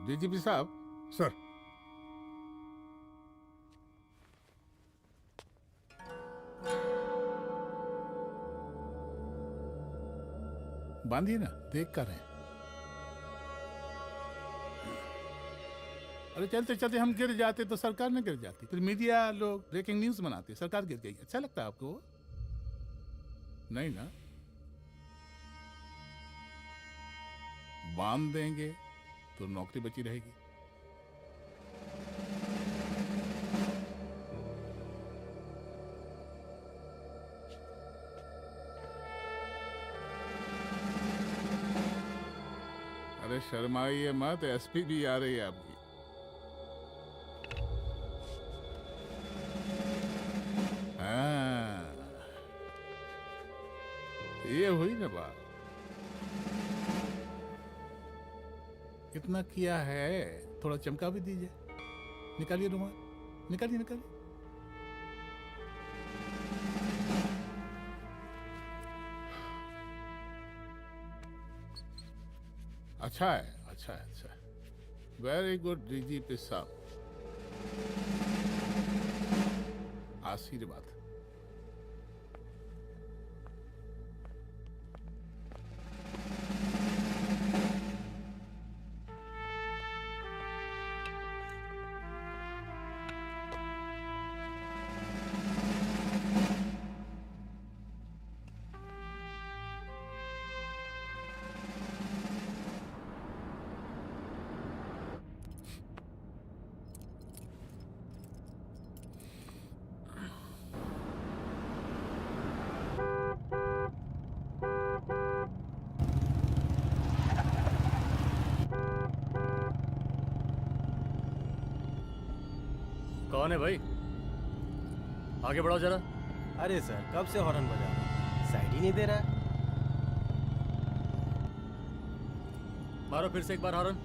DGP साहब। Sir. बांधिए ना, देख कर रहे हैं। अरे चलते चलते हम गिर जाते तो सरकार न गिर जाती, फिर मीडिया लोग ब्रेकिंग न्यूज बनाते, सरकार गिर गई। अच्छा लगता है आपको? नहीं ना। बांध देंगे तो नौकरी बची रहेगी। अरे शर्माइए मत, एसपी भी आ रही है आपकी। हाँ, ये हुई ना बात। इतना किया है, थोड़ा चमका भी दीजिए। निकालिए रुमाल, निकालिए निकालिए। अच्छा है, अच्छा है, अच्छा है। वेरी गुड डीजीपी साहब, आशीर्वाद। कौन है भाई? आगे बढ़ाओ जरा। अरे सर, कब से हॉर्न बजा रहा है? साइड ही नहीं दे रहा है। मारो फिर से एक बार हॉर्न।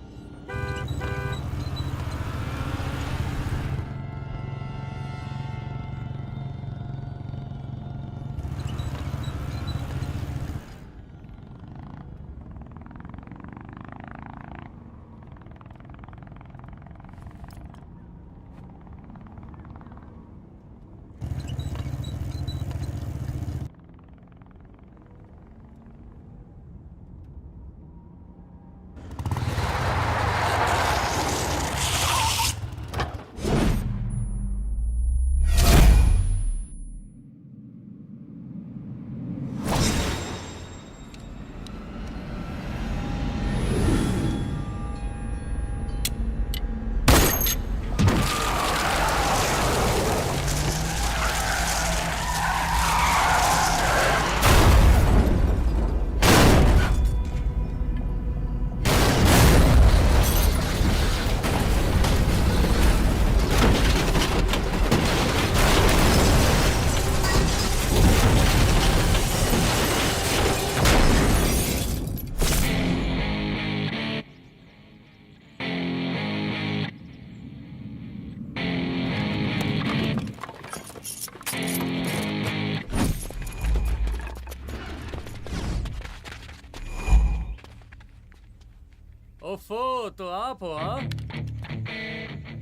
ओफो, तो आप हो? हाँ,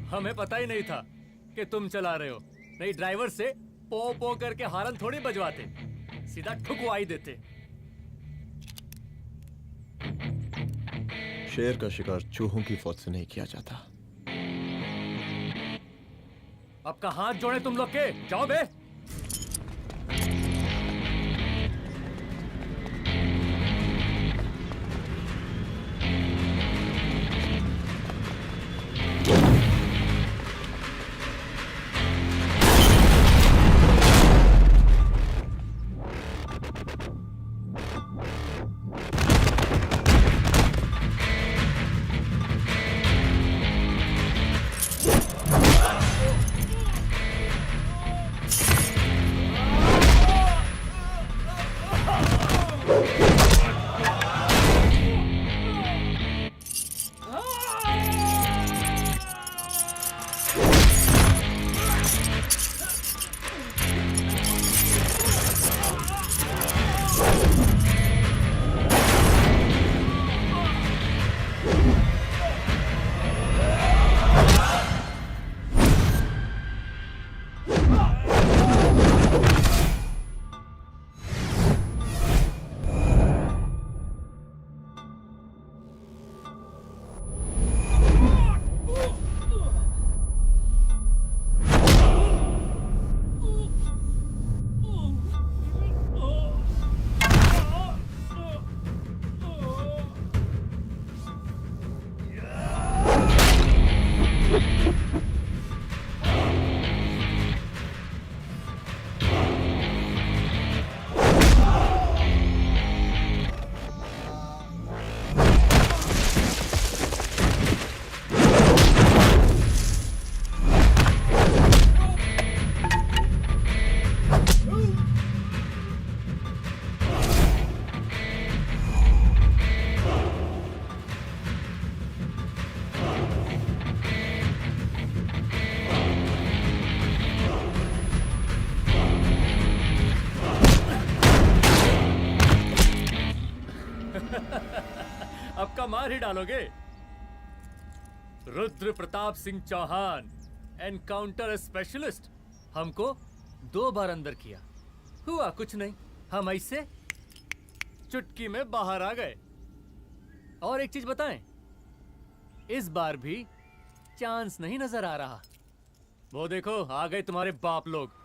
हमें पता ही नहीं था कि तुम चला रहे हो। नहीं, ड्राइवर से पो पो करके हॉर्न थोड़ी बजवाते, सीधा ठुकवा ही देते। शेर का शिकार चूहों की फौज से नहीं किया जाता। अब का हाथ जोड़े तुम लोग के, जाओ बे। अब का मार ही डालोगे? रुद्र प्रताप सिंह चौहान, एनकाउंटर स्पेशलिस्ट, हमको 2 बार अंदर किया, हुआ कुछ नहीं। हम ऐसे चुटकी में बाहर आ गए। और एक चीज बताएं, इस बार भी चांस नहीं नजर आ रहा। वो देखो आ गए तुम्हारे बाप लोग।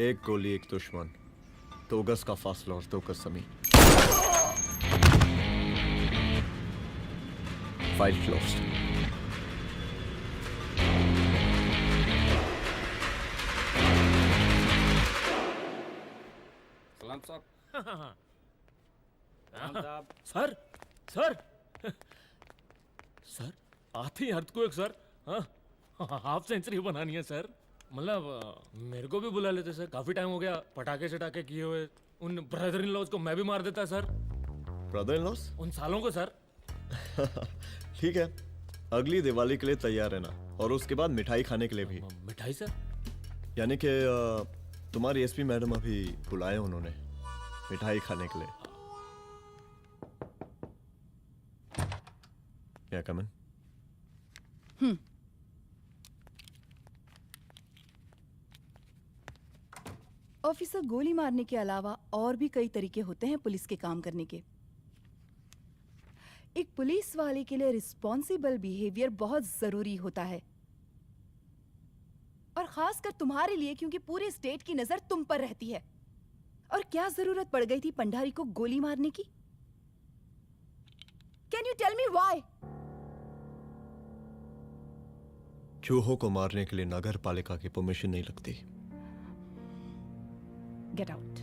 एक गोली एक दुश्मन, 2 गज का फासला और 2 गज जमीन। File closed. सलाम साहब। साहब सर सर सर आते ही अर्थक्वेक सर। हाँ हाफ सेंचुरी बनानी है सर। मतलब मेरे को भी बुला लेते सर, काफी टाइम हो गया पटाखे शटाखे किए हुए। उन ब्रदर इन लॉज को मैं भी मार देता सर, ब्रदर इन लॉस? उन सालों को सर। ठीक है, अगली दिवाली के लिए तैयार रहना, और उसके बाद मिठाई खाने के लिए भी। मिठाई सर? यानी कि तुम्हारी एसपी मैडम अभी बुलाए उन्होंने मिठाई खाने के लिए। क्या कमन? ऑफिसर, गोली मारने के अलावा और भी कई तरीके होते हैं पुलिस के काम करने के। एक पुलिस वाले के लिए रिस्पॉन्सिबल बिहेवियर बहुत जरूरी होता है, और खासकर तुम्हारे लिए, क्योंकि पूरे स्टेट की नजर तुम पर रहती है। और क्या जरूरत पड़ गई थी पंडारी को गोली मारने की? Can you tell me why? चूहों को मारने के लिए नगर पालिका की परमिशन नहीं लगती। Get out.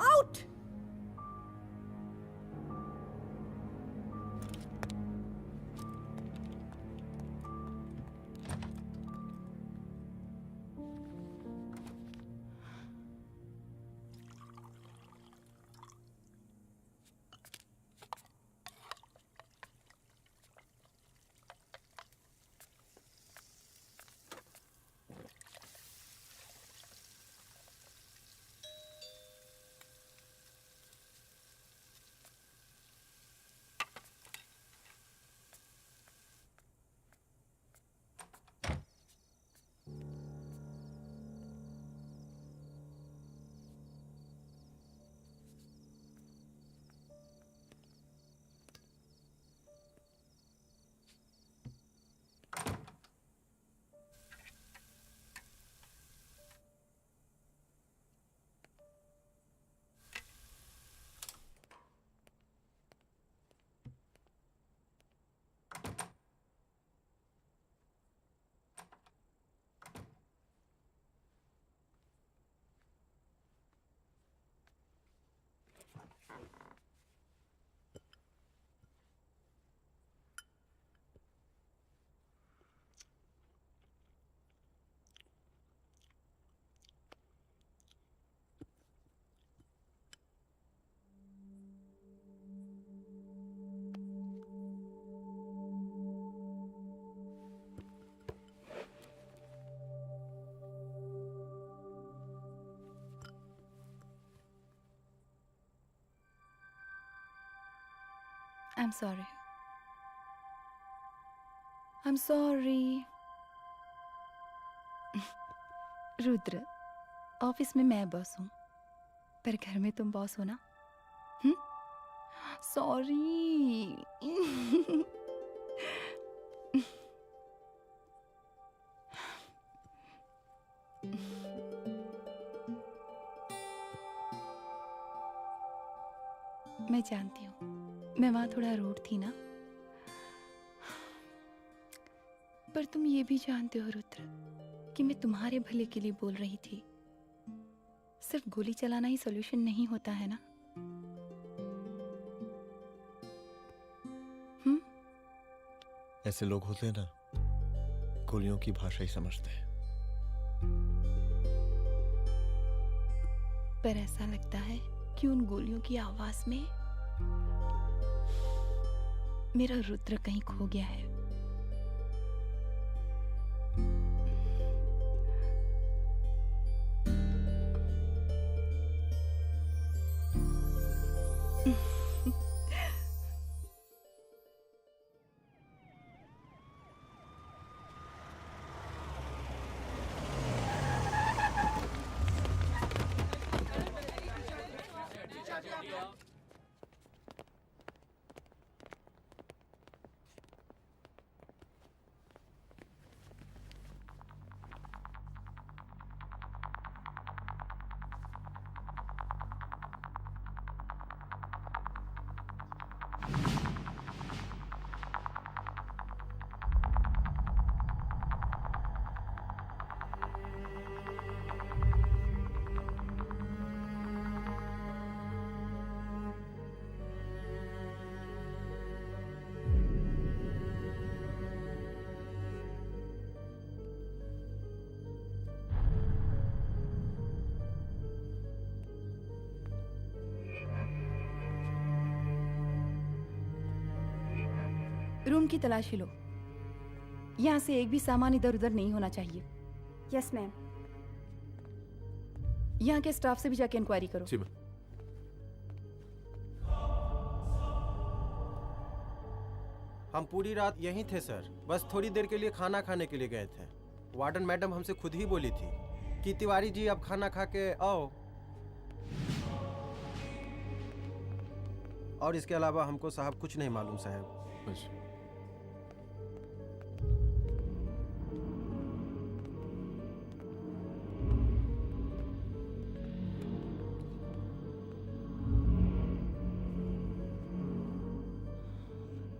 Out! I'm sorry. I'm sorry. Rudra, office में मैं बॉस हूँ, पर घर में तुम बॉस हो ना? सॉरी। मैं जानती हूँ, मैं वहां थोड़ा रूड थी ना, पर तुम ये भी जानते हो रुद्र कि मैं तुम्हारे भले के लिए बोल रही थी। सिर्फ गोली चलाना ही सॉल्यूशन नहीं होता है ना। ऐसे लोग होते हैं ना, गोलियों की भाषा ही समझते हैं। पर ऐसा लगता है कि उन गोलियों की आवाज में मेरा रुद्र कहीं खो गया है। रूम की तलाशी लो। यहाँ से एक भी सामान इधर उधर नहीं होना चाहिए। Yes ma'am. यहाँ के स्टाफ से भी जाके इंक्वायरी करो। जी मैम। हम पूरी रात यहीं थे सर, बस थोड़ी देर के लिए खाना खाने के लिए गए थे। वार्डन मैडम हमसे खुद ही बोली थी कि तिवारी जी अब खाना खा के आओ, और इसके अलावा हमको साहब कुछ नहीं मालूम साहब। बस।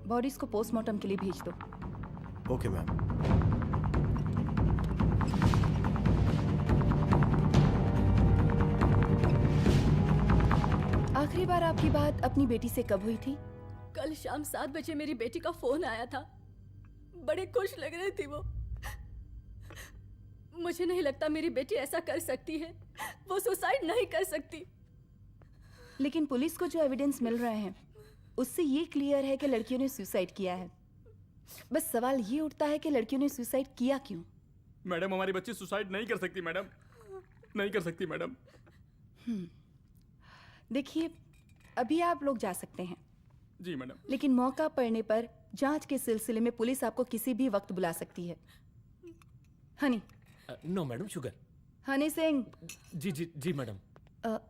बॉडीज को पोस्टमार्टम के लिए भेज दो। Okay ma'am. आखिरी बार आपकी बात अपनी बेटी से कब हुई थी? कल शाम 7 बजे मेरी बेटी का फोन आया था। बड़ी खुश लग रही थी वो। मुझे नहीं लगता मेरी बेटी ऐसा कर सकती है। वो सुसाइड नहीं कर सकती। लेकिन पुलिस को जो एविडेंस मिल रहे हैं उससे ये क्लियर है कि लड़कियों ने सुसाइड किया है। बस सवाल ये उठता है कि लड़कियों ने सुसाइड किया क्यों? मैडम हमारी बच्ची सुसाइड नहीं कर सकती मैडम, नहीं कर सकती मैडम। देखिए, अभी आप लोग जा सकते हैं। जी मैडम। लेकिन मौका पड़ने पर जांच के सिलसिले में पुलिस आपको किसी भी वक्त बुला सकती है। Honey. No madam, sugar. Honey Singh. जी जी जी मैडम।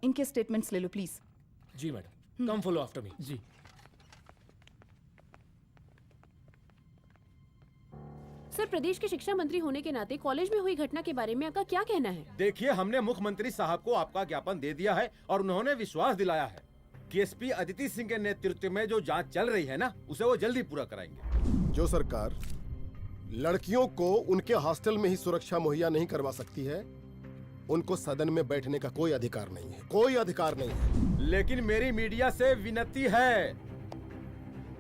इनके स्टेटमेंट्स ले लो प्लीज। जी madam, come follow after me. जी। सर, प्रदेश के शिक्षा मंत्री होने के नाते कॉलेज में हुई घटना के बारे में आपका क्या कहना है? देखिए, हमने मुख्यमंत्री साहब को आपका ज्ञापन दे दिया है और उन्होंने विश्वास दिलाया है कि एसपी अदिति सिंह के नेतृत्व में जो जांच चल रही है ना, उसे वो जल्दी पूरा कराएंगे। जो सरकार लड़कियों को उनके हॉस्टल में ही सुरक्षा मुहैया नहीं करवा सकती है, उनको सदन में बैठने का कोई अधिकार नहीं है, कोई अधिकार नहीं है। लेकिन मेरी मीडिया से विनती है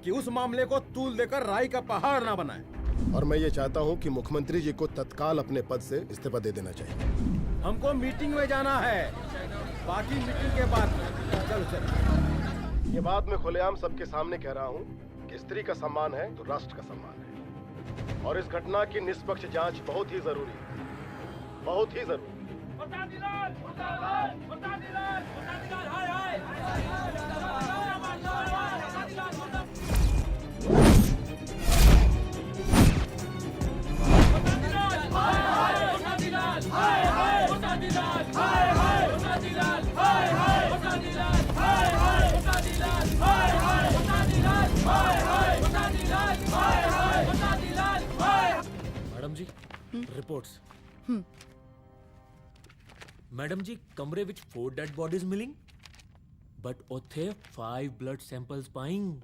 कि उस मामले को तूल देकर राई का पहाड़ ना बनाए। और मैं ये चाहता हूँ कि मुख्यमंत्री जी को तत्काल अपने पद से इस्तीफा दे देना चाहिए। हमको मीटिंग में जाना है, बाकी मीटिंग के बाद। चलो चलो। ये बात मैं खुलेआम सबके सामने कह रहा हूँ कि स्त्री का सम्मान है तो राष्ट्र का सम्मान है, और इस घटना की निष्पक्ष जांच बहुत ही जरूरी है, बहुत ही जरूरी। मैडम जी, रिपोर्ट्स। मैडम जी, कमरे विच 4 डेड बॉडीज मिलिंग, बट उथे 5 ब्लड सैंपल्स पाइंग।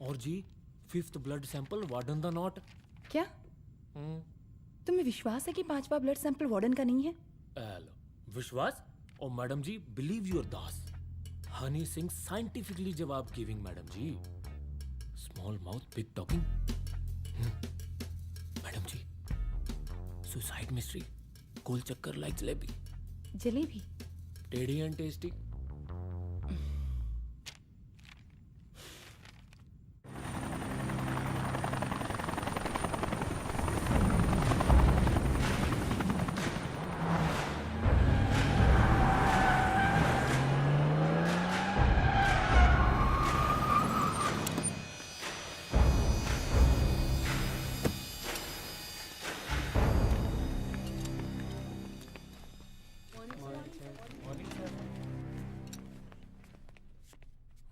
और जी 5th ब्लड सैंपल वार्डन दा नॉट। क्या तुम्हें विश्वास है कि 5वां ब्लड सैंपल वार्डन का नहीं है? विश्वास? और मैडम जी, बिलीव योर दास। हनी सिंह साइंटिफिकली जवाब गिविंग मैडम जी। Small mouth big talking. Madam जी, सुसाइड मिस्ट्री, गोल चक्कर लाइक जलेबी। जलेबी टेढ़ी एंड टेस्टी।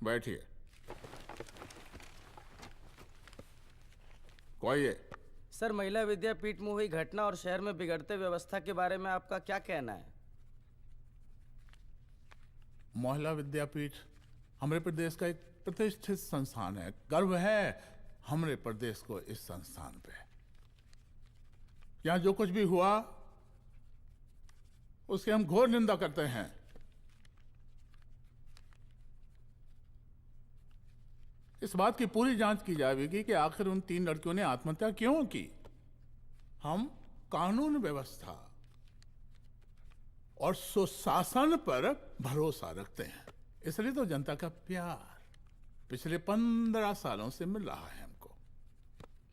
बैठिए। कोई है? सर, महिला विद्यापीठ में हुई घटना और शहर में बिगड़ते व्यवस्था के बारे में आपका क्या कहना है? महिला विद्यापीठ हमारे प्रदेश का एक प्रतिष्ठित संस्थान है। गर्व है हमारे प्रदेश को इस संस्थान पे। यहाँ जो कुछ भी हुआ उसकी हम घोर निंदा करते हैं। इस बात की पूरी जांच की जाएगी कि आखिर उन 3 लड़कियों ने आत्महत्या क्यों की। हम कानून व्यवस्था और सुशासन पर भरोसा रखते हैं, इसलिए तो जनता का प्यार। पिछले 15 सालों से मिल रहा है हमको।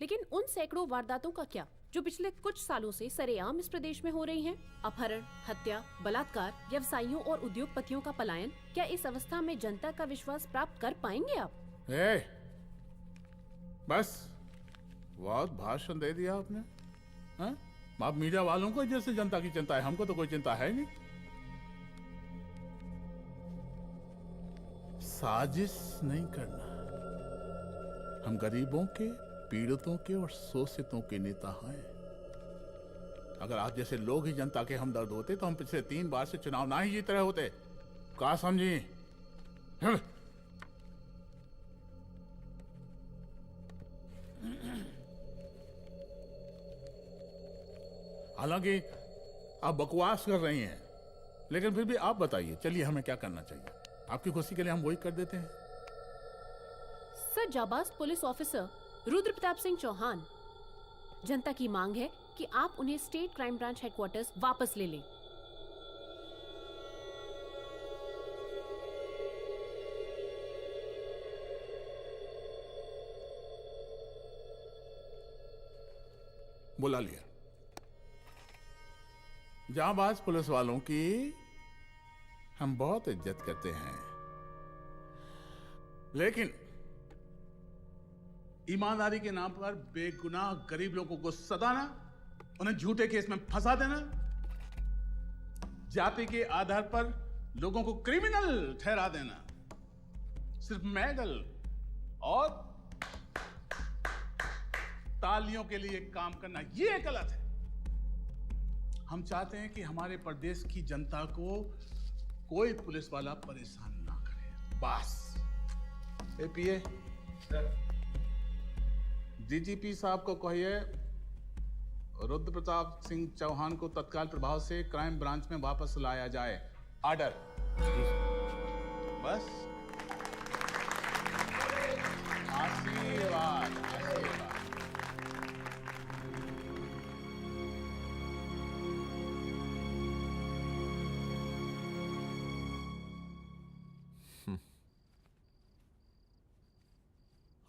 लेकिन उन सैकड़ों वारदातों का क्या जो पिछले कुछ सालों से सरेआम इस प्रदेश में हो रही हैं? अपहरण, हत्या, बलात्कार, व्यवसायियों और उद्योगपतियों का पलायन। क्या इस अवस्था में जनता का विश्वास प्राप्त कर पाएंगे आप? बस बहुत भाषण दे दिया आपने। हाँ? आप मीडिया वालों को जैसे जनता की चिंता है, हमको तो कोई चिंता है नहीं। साजिश नहीं करना। हम गरीबों के, पीड़ितों के और शोषितों के नेता हैं। अगर आप जैसे लोग ही जनता के हमदर्द होते तो हम पिछले 3 बार से चुनाव ना ही जीत रहे होते। क्या समझी? हालांकि आप बकवास कर रही हैं, लेकिन फिर भी आप बताइए, चलिए हमें क्या करना चाहिए? आपकी खुशी के लिए हम वही कर देते हैं। सर, जाबाज पुलिस ऑफिसर रुद्र प्रताप सिंह चौहान, जनता की मांग है कि आप उन्हें स्टेट क्राइम ब्रांच हेडक्वार्टर्स वापस ले लें। बुला लिया। जाबाज पुलिस वालों की हम बहुत इज्जत करते हैं, लेकिन ईमानदारी के नाम पर बेगुनाह गरीब लोगों को सताना, उन्हें झूठे केस में फंसा देना, जाति के आधार पर लोगों को क्रिमिनल ठहरा देना, सिर्फ मेडल और तालियों के लिए काम करना, ये गलत है। हम चाहते हैं कि हमारे प्रदेश की जनता को कोई पुलिस वाला परेशान ना करे, बस। एपीए डीजीपी साहब को कहिए रुद्र प्रताप सिंह चौहान को तत्काल प्रभाव से क्राइम ब्रांच में वापस लाया जाए। ऑर्डर। बस। आशीर्वाद, आशीर्वाद।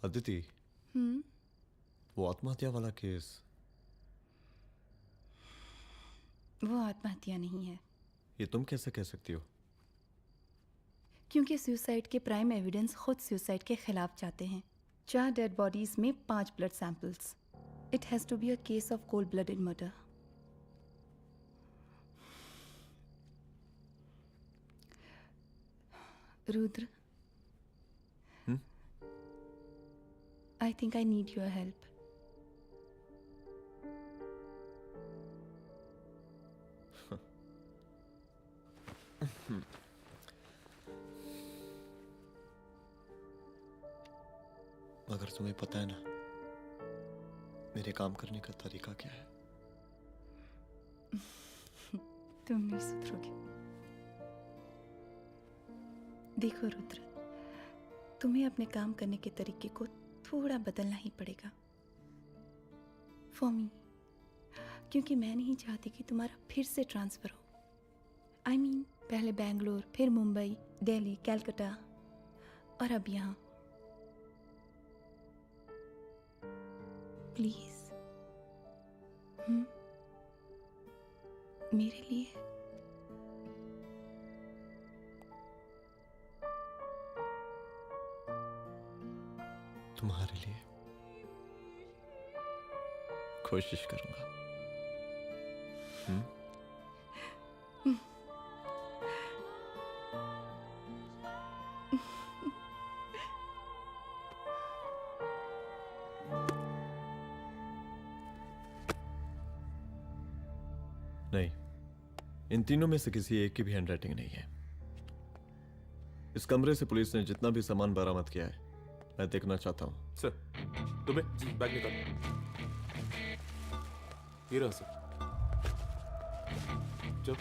अदिति, वो आत्महत्या वाला केस, वो आत्महत्या नहीं है। ये तुम कैसे कह सकती हो? क्योंकि सुसाइड के प्राइम एविडेंस खुद सुसाइड के खिलाफ जाते हैं। 4 डेड बॉडीज में 5 blood samples. It has to be a case of cold blooded murder. Rudra, I think I need your help. मगर तुम्हें पता है ना मेरे काम करने का तरीका क्या है? तुम नहीं सुधरोगे। देखो रुद्र, तुम्हें अपने काम करने के तरीके को थोड़ा बदलना ही पड़ेगा फॉर मी, क्योंकि मैं नहीं चाहती कि तुम्हारा फिर से ट्रांसफर हो। आई मीन, पहले बेंगलोर, फिर मुंबई, दिल्ली, कलकत्ता और अब यहाँ। प्लीज मेरे लिए। तुम्हारे लिए कोशिश करूंगा। नहीं, इन तीनों में से किसी एक की भी हैंडराइटिंग नहीं है। इस कमरे से पुलिस ने जितना भी सामान बरामद किया है, मैं देखना चाहता हूं। सर, दुबे बैग निकाल। ये रहा सर। चल।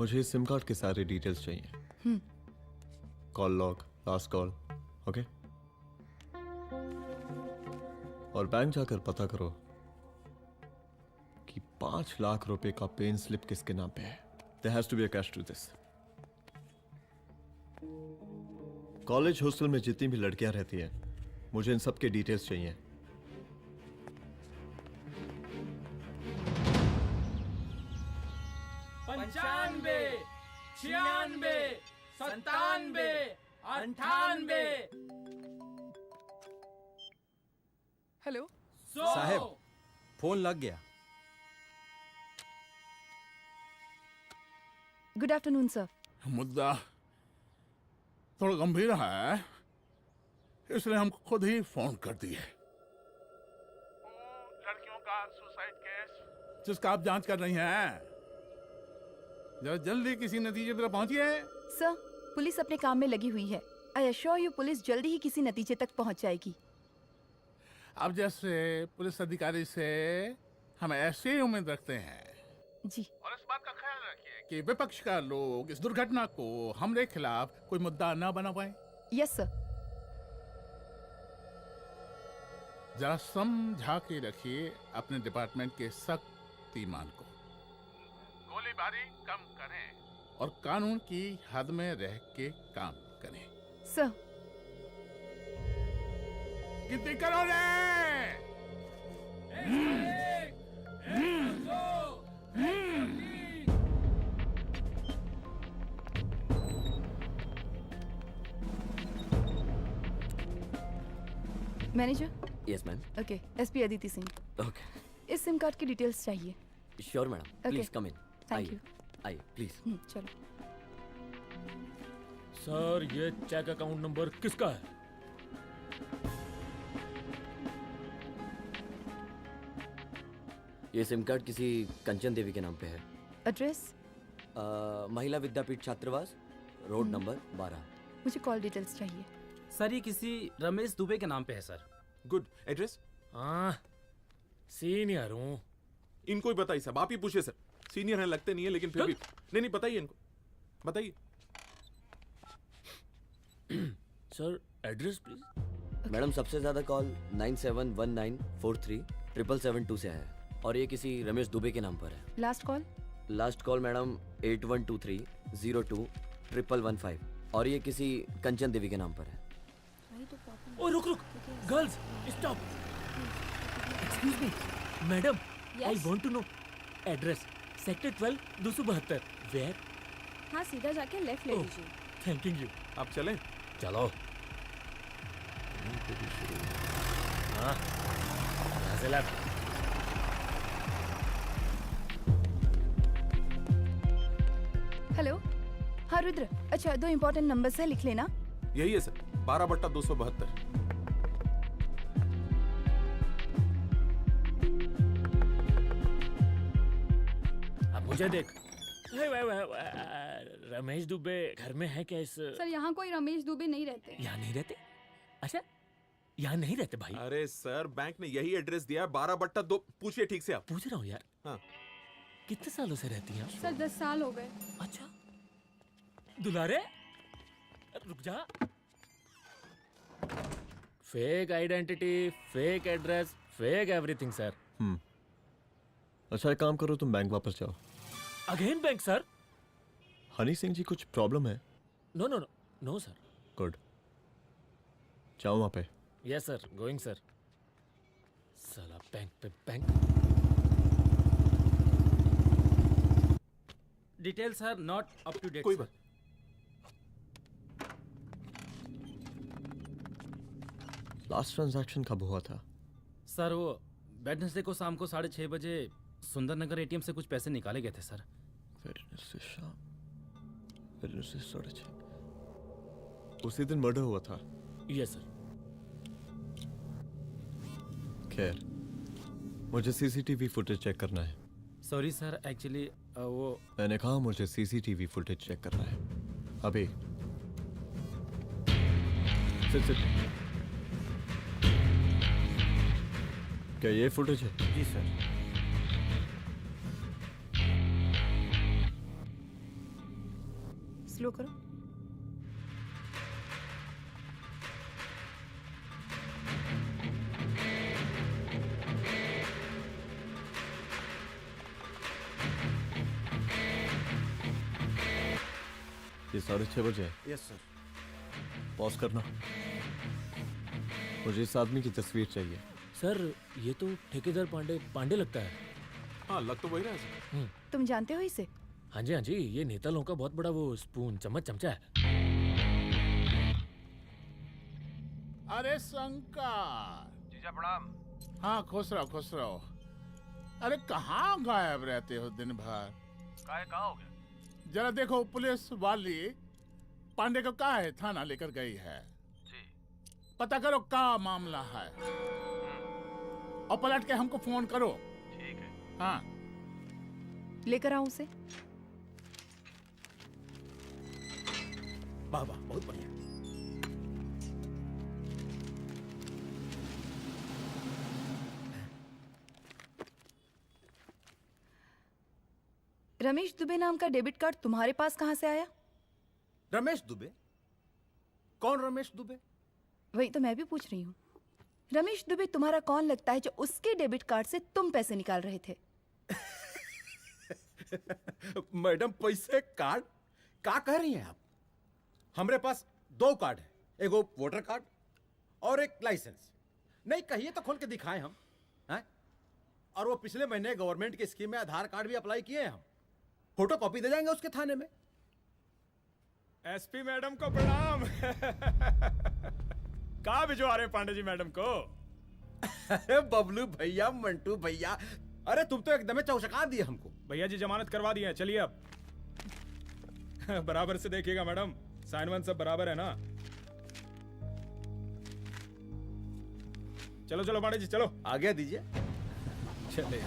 मुझे इस सिम कार्ड के सारे डिटेल्स चाहिए। Call log, last call, okay? और बैंक जाकर पता करो कि 5 लाख रुपए का पेन स्लिप किसके नाम पे है। There has to be a cash to this. College hostel में जितनी भी लड़कियां रहती हैं, मुझे इन सब के डिटेल्स चाहिए। पंचानवे, 96, 97, 98। हेलो साहब, फोन लग गया। Good afternoon sir. मुद्दा थोड़ा गंभीर है, इसलिए हम खुद ही फोन कर दिए। लड़कियों का सुसाइड केस जिसका आप जांच कर रही हैं, जरा जल्दी किसी नतीजे पर पहुंचिए। सर, पुलिस अपने काम में लगी हुई है। आई एश्योर यू पुलिस जल्दी ही किसी नतीजे तक पहुंच जाएगी। अब जैसे पुलिस अधिकारी से हम ऐसी उम्मीद रखते हैं जी। और इस बात का ख्याल रखिए कि विपक्ष का लोग इस दुर्घटना को हमरे खिलाफ कोई मुद्दा ना बना पाए। Yes sir. जरा समझा के रखिए अपने डिपार्टमेंट के सख्त ईमान को। गोलीबारी कम करें और कानून की हद में रह के काम करें। सर। गिनती करो रे। Manager. Yes ma'am. Okay, SP Aditi Singh. Okay, इस सिम कार्ड की डिटेल्स चाहिए। Sure madam, please come in. Thank you. आइए प्लीज। चलो। सर, ये चेक अकाउंट नंबर किसका है? ये सिम कार्ड किसी कंचन देवी के नाम पे है। एड्रेस? महिला विद्यापीठ छात्रावास, रोड नंबर 12। मुझे कॉल डिटेल्स चाहिए। सर, ये किसी रमेश दुबे के नाम पे है सर। गुड। एड्रेस? हाँ, सीनियर हूँ। इनको ही बताइए साहब, आप ही पूछिए सर। सीनियर हैं लगते नहीं है, लेकिन फिर भी नहीं बताइए इनको, बताइए। Sir, address please. मैडम, सबसे ज्यादा कॉल 9719437772 से है और ये किसी रमेश दुबे के नाम पर है। Last call? Last call madam 8123021115 और ये किसी कंचन देवी के नाम पर है। ओ रुक, girls stop. Excuse me madam, I want to know address. Sector 12 272। Where? हाँ, सीधा जाके लेफ्ट ले लीजिए। Thank you. आप चलें? चलो। हाँ, यहाँ से लेफ्ट। हेलो। हाँ रुद्र, अच्छा 2 इम्पोर्टेंट नंबर्स है, लिख लेना। यही है सर, 12/272। अब मुझे देख। रमेश दुबे घर में है क्या? इस सर, यहाँ कोई रमेश दुबे नहीं रहते। यहाँ नहीं रहते? अच्छा, यहाँ नहीं रहते भाई? अरे सर, बैंक ने यही एड्रेस दिया है, 12/2। पूछिए ठीक से आप। पूछ रहा हूँ यार। हाँ। कितने सालों से रहती हैं? सर 10 साल हो गए। अच्छा, दुलारे रुक जा। Fake identity, fake address, fake everything sir. अच्छा, एक काम करो, तुम बैंक वापस जाओ। Again bank sir? Honey Singh ji, कुछ प्रॉब्लम है? No no no no sir. Good, जाओ वहां पे। Yes sir, going sir. साला बैंक पे bank. Details are not up to date बात। लास्ट ट्रांजैक्शन कब हुआ था? सर, वो वेडनेसडे को शाम को 6:30 बजे सुंदरनगर एटीएम से कुछ पैसे निकाले गए थे सर। वेडनेसडे शाम, वेडनेसडे 6:30। उसी दिन मर्डर हुआ था? Yes sir. खैर, मुझे सीसीटीवी फुटेज चेक करना है। सॉरी सर, एक्चुअली वो मैंने कहा मुझे सीसीटीवी फुटेज चेक करना है अभी। सिट। क्या ये फुटेज है? जी सर। स्लो करो। ये 6:30 बजे है। Yes sir. पॉज करना। मुझे इस आदमी की तस्वीर चाहिए। सर ये तो ठेकेदार पांडे लगता है। हाँ लग तो वही रहा है सर। तुम जानते हो इसे? हाँ जी, ये नेता लोगों का बहुत बड़ा वो स्पून चमचा है। अरे शंकर। जीजा प्रणाम। हाँ खुश रहो। अरे कहाँ गायब रहते हो दिन भर? कहाँ हो गया? जरा देखो, पुलिस वाली पांडे को कहा है थाना लेकर गई है। जी। पता करो क्या मामला है और पलट के हमको फोन करो। ठीक है। हाँ लेकर आओ उसे। वाह वाह, बहुत बढ़िया। रमेश दुबे नाम का डेबिट कार्ड तुम्हारे पास कहाँ से आया? रमेश दुबे? कौन रमेश दुबे? वही तो मैं भी पूछ रही हूँ। रमेश दुबे तुम्हारा कौन लगता है जो उसके डेबिट कार्ड से तुम पैसे निकाल रहे थे? मैडम पैसे कार्ड क्या कह रही हैं आप? हमारे पास 2 कार्ड है, एक वोटर कार्ड और एक लाइसेंस। नहीं कहिए तो खोल के दिखाएं हम हैं? और वो पिछले महीने गवर्नमेंट की स्कीम में आधार कार्ड भी अप्लाई किए हैं हम। फोटो कॉपी दे जाएंगे उसके थाने में। एसपी मैडम को प्रणाम। कहाँ भिजवा रहे पांडे जी मैडम को? अरे बबलू भैया, मंटू भैया, अरे तुम तो एकदम चौसका दिए हमको। भैया जी जमानत करवा दिए हैं, चलिए अब। बराबर से देखिएगा मैडम, साइन वाइन सब बराबर है ना? चलो चलो पांडे जी चलो। आगे दीजिए। चले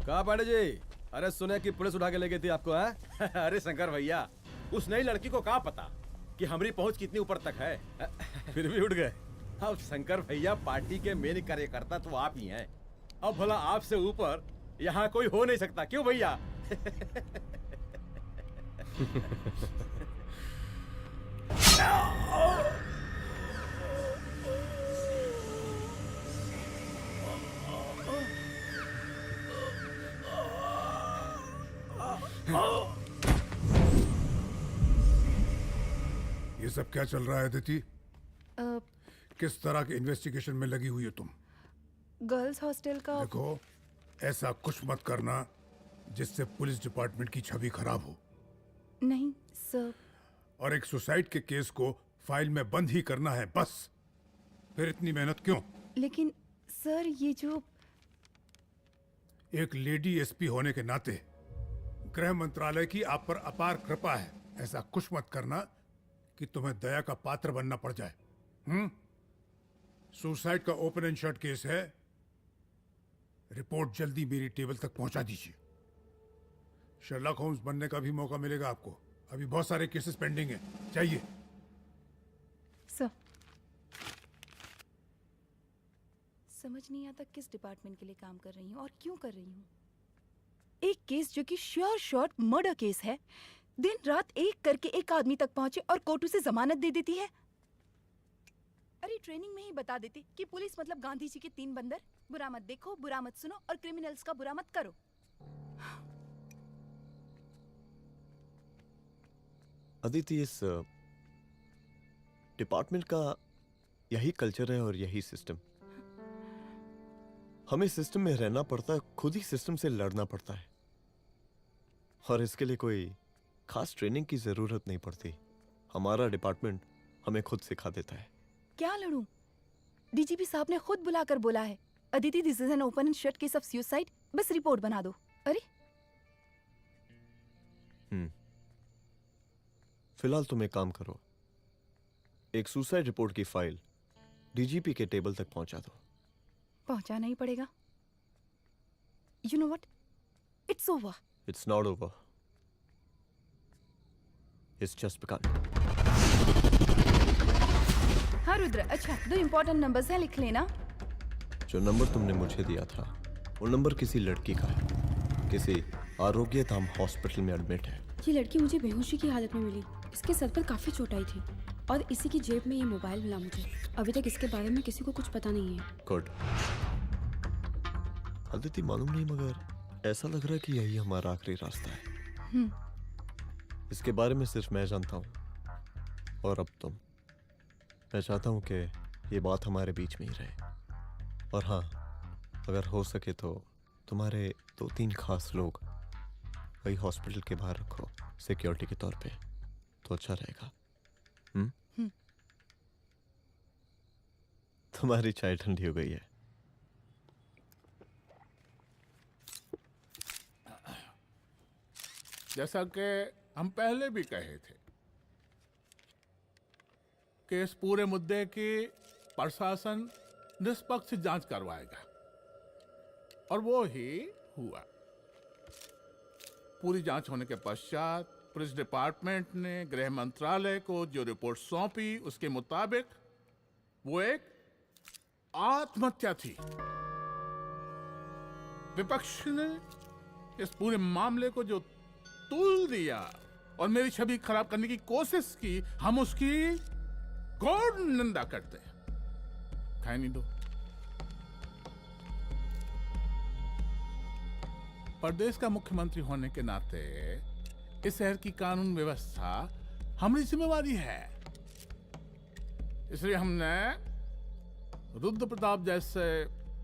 कहा पांडे जी? अरे सुने कि पुलिस उठा के ले गई थी आपको है? अरे शंकर भैया, उस नई लड़की को क्या पता कि हमारी पहुंच कितनी ऊपर तक है। फिर भी उठ गए। अब शंकर भैया, पार्टी के मेन कार्यकर्ता तो आप ही हैं। अब भला आपसे ऊपर यहाँ कोई हो नहीं सकता, क्यों भैया? ये सब क्या चल रहा है अदिति? किस तरह के इन्वेस्टिगेशन में लगी हुई हो तुम? गर्ल्स हॉस्टल का। देखो, ऐसा कुछ मत करना जिससे पुलिस डिपार्टमेंट की छवि खराब हो। नहीं सर। और एक सुसाइड के केस को फाइल में बंद ही करना है बस। फिर इतनी मेहनत क्यों? लेकिन सर, ये जो एक लेडी एसपी होने के नाते गृह मंत्रालय की आप पर अपार कृपा है। ऐसा कुछ मत करना कि तुम्हें दया का पात्र बनना पड़ जाए। सुसाइड का ओपन एंड शट केस है। रिपोर्ट जल्दी मेरी टेबल तक पहुंचा दीजिए। शर्लॉक होम्स बनने का भी मौका मिलेगा आपको। अभी बहुत सारे केसेस पेंडिंग हैं। चाहिए सर। समझ नहीं आता किस डिपार्टमेंट के लिए काम कर रही हूँ और क्यों कर रही हूँ। एक केस जो कि श्योर शॉट मर्डर केस है, दिन रात एक करके एक आदमी तक पहुंचे और कोर्ट उसे जमानत दे देती है। अरे ट्रेनिंग में ही बता देती कि पुलिस मतलब गांधी जी के 3 बंदर। बुरा मत देखो, बुरा मत सुनो और क्रिमिनल्स का बुरा मत करो। अदिति, इस डिपार्टमेंट का यही कल्चर है और यही सिस्टम। हमें सिस्टम में रहना पड़ता है, खुद ही सिस्टम से लड़ना पड़ता है। और इसके लिए कोई खास ट्रेनिंग की जरूरत नहीं पड़ती। हमारा डिपार्टमेंट हमें खुद सिखा देता है। क्या लड़ूं? डीजीपी साहब ने खुद बुलाकर बोला है, Aditi this is an open and shut case of suicide, बस रिपोर्ट बना दो। अरे फिलहाल तुम एक काम करो, एक सुसाइड रिपोर्ट की फाइल डीजीपी के टेबल तक पहुंचा दो। पहुंचाना ही पड़ेगा। You know what, it's over. It's not over. It's just begun. हाँ रुद्र, अच्छा 2 इम्पोर्टेंट नंबर्स हैं, लिख लेना। जो नंबर तुमने मुझे दिया था वो नंबर किसी लड़की का है, किसी आरोग्य धाम हॉस्पिटल में एडमिट है। ये लड़की मुझे बेहोशी की हालत में मिली। इसके सर पर काफी चोट आई थी और इसी की जेब में ये मोबाइल मिला मुझे। अभी तक इसके बारे में किसी को कुछ पता नहीं है। गुड। अदिति मालूम नहीं, मगर ऐसा लग रहा है कि यही हमारा आखिरी रास्ता है। इसके बारे में सिर्फ मैं जानता हूँ और अब तुम। मैं चाहता हूँ कि ये बात हमारे बीच में ही रहे। और हाँ, अगर हो सके तो तुम्हारे 2-3 खास लोग वही हॉस्पिटल के बाहर रखो सिक्योरिटी के तौर पे, तो अच्छा रहेगा। तुम्हारी चाय ठंडी हो गई है। जैसा कि हम पहले भी कहे थे कि इस पूरे मुद्दे की प्रशासन निष्पक्ष जांच करवाएगा, और वो ही हुआ। पूरी जांच होने के पश्चात पुलिस डिपार्टमेंट ने गृह मंत्रालय को जो रिपोर्ट सौंपी उसके मुताबिक वो एक आत्महत्या थी। विपक्ष ने इस पूरे मामले को जो तूल दिया और मेरी छवि खराब करने की कोशिश की, हम उसकी घोर निंदा करते हैं। खाए नहीं दो। प्रदेश का मुख्यमंत्री होने के नाते इस शहर की कानून व्यवस्था हमारी जिम्मेवारी है। इसलिए हमने रुद्र प्रताप जैसे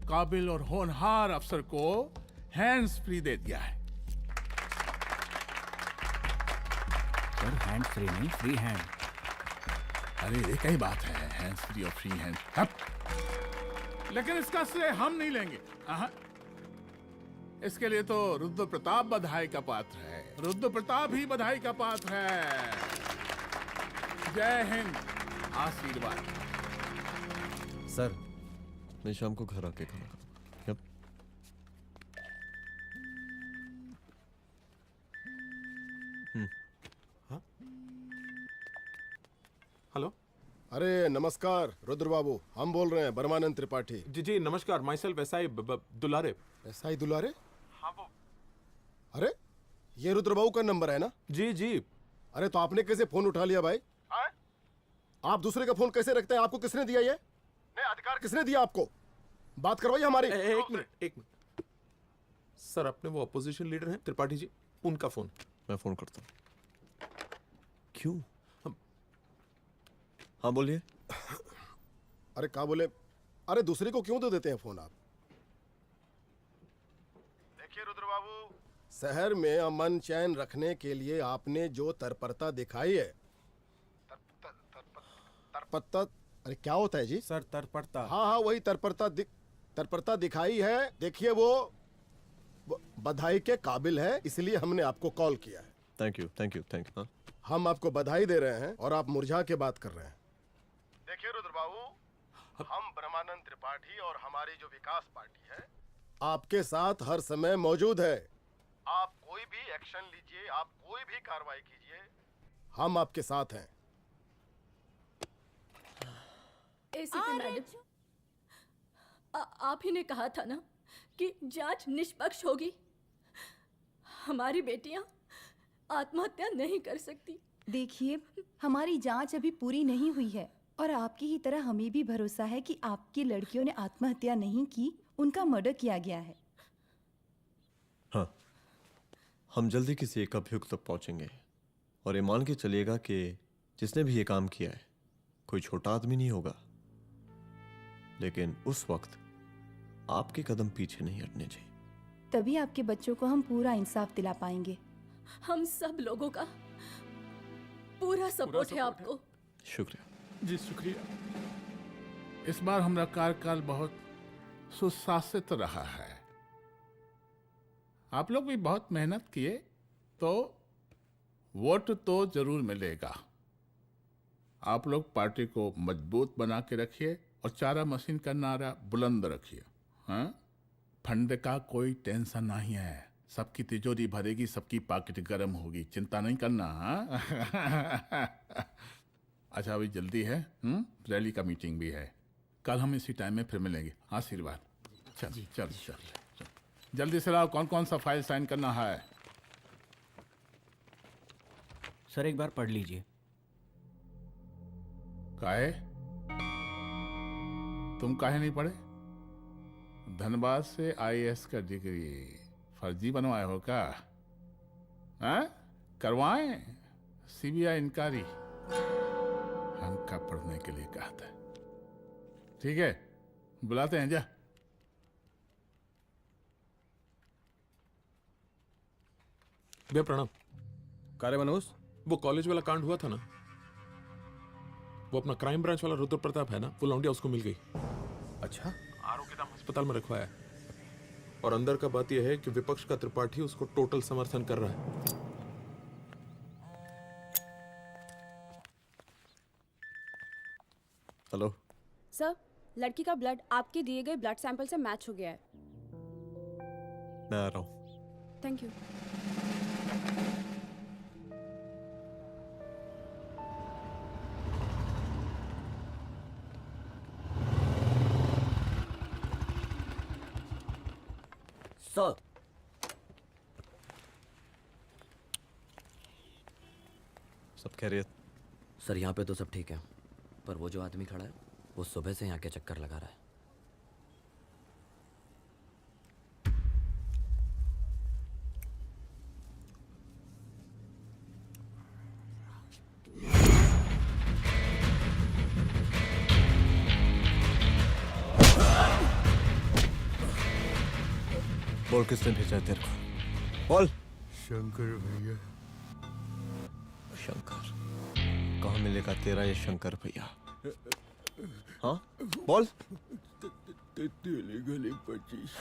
काबिल और होनहार अफसर को हैंड्स फ्री दे दिया है। सर हैंड फ्री नहीं, फ्री हैंड। अरे एक ही बात है, हैंड्स फ्री और फ्री हैंड। लेकिन इसका श्रेय हम नहीं लेंगे। इसके लिए तो रुद्र प्रताप बधाई का पात्र है। रुद्र प्रताप ही बधाई का पात्र है। जय हिंद। आशीर्वाद। सर, मैं शाम को घर आके खाना खाऊंगा। हेलो। अरे नमस्कार रुद्र बाबू, हम बोल रहे हैं परमानंद त्रिपाठी। जी जी नमस्कार। My self SI Dulare. SI दुलारे? हाँ वो। अरे ये रुद्र बाबू का नंबर है ना? जी जी। अरे तो आपने कैसे फोन उठा लिया भाई? आप दूसरे का फोन कैसे रखते हैं? आपको किसने दिया ये? नहीं, अधिकार किसने दिया आपको? बात करवाइए हमारी। एक मिनट। सर अपने वो अपोजिशन लीडर हैं त्रिपाठी जी, उनका फोन। मैं फोन करता हूँ। क्यों? हाँ बोलिए। अरे क्या बोले? अरे दूसरे को क्यों दे देते हैं फोन आप? देखिए रुद्र बाबू, शहर में अमन चैन रखने के लिए आपने जो तत्परता दिखाई है, तत्परता, अरे क्या होता है जी? सर तत्परता। हाँ वही तत्परता दिखाई है। देखिए वो बधाई के काबिल है, इसलिए हमने आपको कॉल किया है। Thank you. हम आपको बधाई दे रहे हैं और आप मुरझा के बात कर रहे हैं। देखिए रुद्र बाबू, हम ब्रह्मानंद त्रिपाठी और हमारी जो विकास पार्टी है आपके साथ हर समय मौजूद है। आप कोई भी एक्शन लीजिए, आप कोई भी कार्रवाई कीजिए, हम आपके साथ हैं। एसीपी मैडम, आप ही ने कहा था ना कि जांच निष्पक्ष होगी। हमारी बेटियां आत्महत्या नहीं कर सकती। देखिए, हमारी जांच अभी पूरी नहीं हुई है और आपकी ही तरह हमें भी भरोसा है कि आपकी लड़कियों ने आत्महत्या नहीं की, उनका मर्डर किया गया है। हाँ, हम जल्दी किसी एक अभियुक्त तक पहुंचेंगे और ये मान के चलिएगा कि जिसने भी ये काम किया है कोई छोटा आदमी नहीं होगा। लेकिन उस वक्त आपके कदम पीछे नहीं हटने चाहिए। तभी आपके बच्चों को हम पूरा इंसाफ दिला पाएंगे। हम सब लोगों का पूरा सपोर्ट है आपको। शुक्रिया जी, शुक्रिया। इस बार हमारा कार्यकाल बहुत सुशासित रहा है। आप लोग भी बहुत मेहनत किए तो वोट तो जरूर मिलेगा। आप लोग पार्टी को मजबूत बना के रखिए और चारा मशीन का नारा बुलंद रखिए। हाँ, फंड का कोई टेंशन नहीं है, सबकी तिजोरी भरेगी, सबकी पॉकेट गर्म होगी, चिंता नहीं करना। हाँ? अच्छा अभी जल्दी है, रैली का मीटिंग भी है, कल हम इसी टाइम में फिर मिलेंगे। आशीर्वाद। चल चल चल चल जल्दी से लाओ, कौन कौन सा फाइल साइन करना है। सर एक बार पढ़ लीजिए। काहे? तुम काहे नहीं पढ़े? धनबाद से आईएएस का डिग्री फर्जी बनवाए हो क्या? हाँ? करवाएं सीबीआई इंक्वायरी। हमका पढ़ने के लिए कहा था। ठीक है, बुलाते हैं जा। भैया प्रणाम। कार्य मनोज, वो कॉलेज वाला कांड हुआ था ना, वो अपना क्राइम ब्रांच वाला रुद्र प्रताप है ना, वो लौंडिया उसको मिल गई। अच्छा? आरोपी दाम अस्पताल में रखवाया है, और अंदर का बात यह है कि विपक्ष का त्रिपाठी उसको टोटल समर्थन कर रहा है। हेलो सर, लड़की का ब्लड आपके दिए गए ब्लड सैंपल से मैच हो गया है। मैं आ रहा हूँ। Thank you. सर, सब खैरियत? सर यहाँ पे तो सब ठीक है, पर वो जो आदमी खड़ा है वो सुबह से यहाँ के चक्कर लगा रहा है। बोल किसने भेजा है तेरे को? बोल। शंकर भैया। शंकर? कहाँ मिलेगा तेरा ये शंकर भैया? हाँ बोल। गली 25।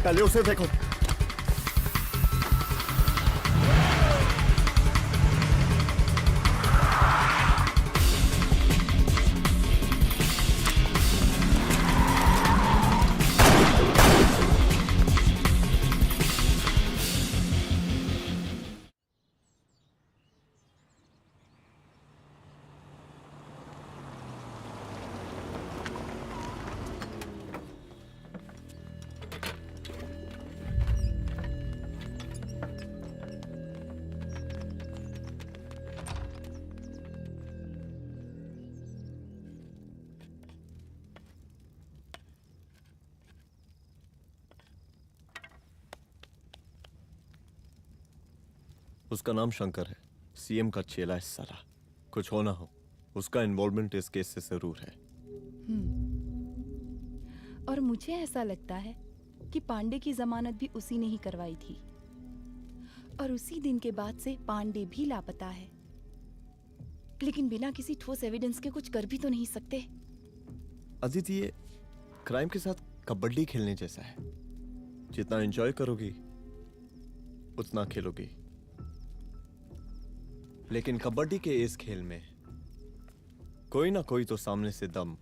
पहले उसे देखो। उसका नाम शंकर है, सीएम का चेला है साला। कुछ हो ना हो, उसका इन्वॉल्वमेंट इस केस से जरूर है। और मुझे ऐसा लगता है कि पांडे की जमानत भी उसी ने ही करवाई थी, और उसी दिन के बाद से पांडे भी लापता है। लेकिन बिना किसी ठोस एविडेंस के कुछ कर भी तो नहीं सकते। अदिति, ये क्राइम के साथ कबड्डी खेलने जैसा है। जितना एंजॉय करोगी उतना खेलोगी, लेकिन कबड्डी के इस खेल में कोई ना कोई तो सामने से दम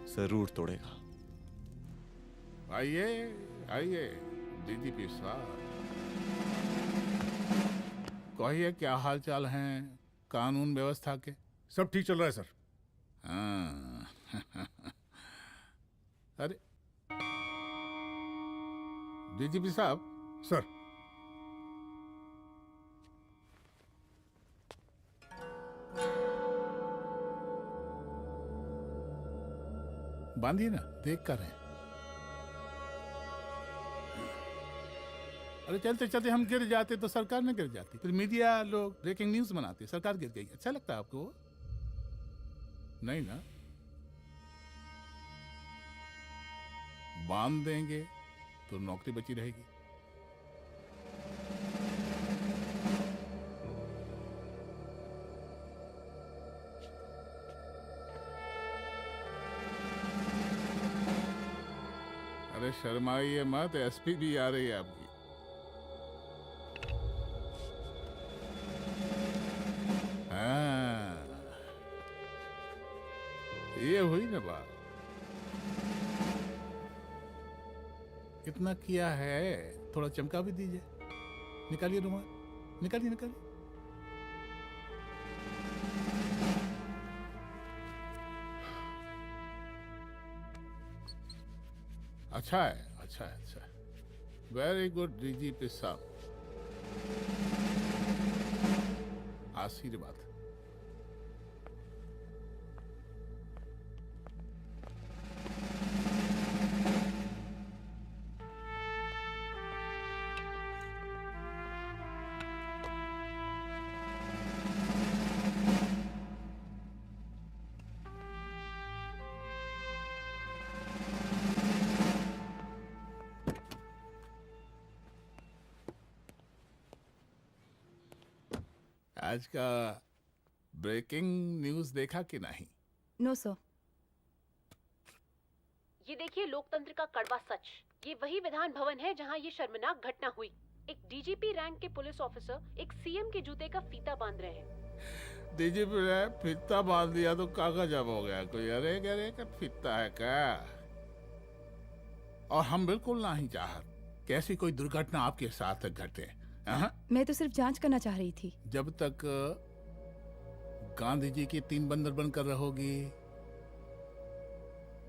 जरूर तोड़ेगा। आइए आइए डीजीपी साहब, कहिए क्या हाल चाल हैं कानून व्यवस्था के? सब ठीक चल रहा है सर। हाँ। अरे डीजीपी साहब। सर। बांधिए ना, देख कर हैं। अरे चलते चलते हम गिर जाते तो सरकार न गिर जाती, फिर मीडिया लोग ब्रेकिंग न्यूज बनाते सरकार गिर गई। अच्छा लगता है आपको? नहीं ना? बांध देंगे तो नौकरी बची रहेगी। अरे शर्माइए मत, एसपी भी आ रही है आपकी। हाँ, ये हुई ना बात। कितना किया है, थोड़ा चमका भी दीजिए। निकालिए रुमाल, निकालिए निकालिए। अच्छा है, अच्छा है, अच्छा है। वेरी गुड डीजीपी साहब, आशीर्वाद। आज का ब्रेकिंग न्यूज देखा कि नहीं? No sir. ये देखिए लोकतंत्र का कड़वा सच। ये वही विधान भवन है जहां ये शर्मनाक घटना हुई। एक डीजीपी रैंक के पुलिस ऑफिसर एक सीएम के जूते का फीता बांध रहे हैं। डीजीपी ने फीता बांध दिया तो कागज अब हो गया कोई? अरे गरे का फीता है क्या? और हम बिल्कुल नहीं चाहते कि ऐसी कोई दुर्घटना आपके साथ घटे। मैं तो सिर्फ जांच करना चाह रही थी। जब तक गांधी जी की 3 बंदर बनकर रहोगी,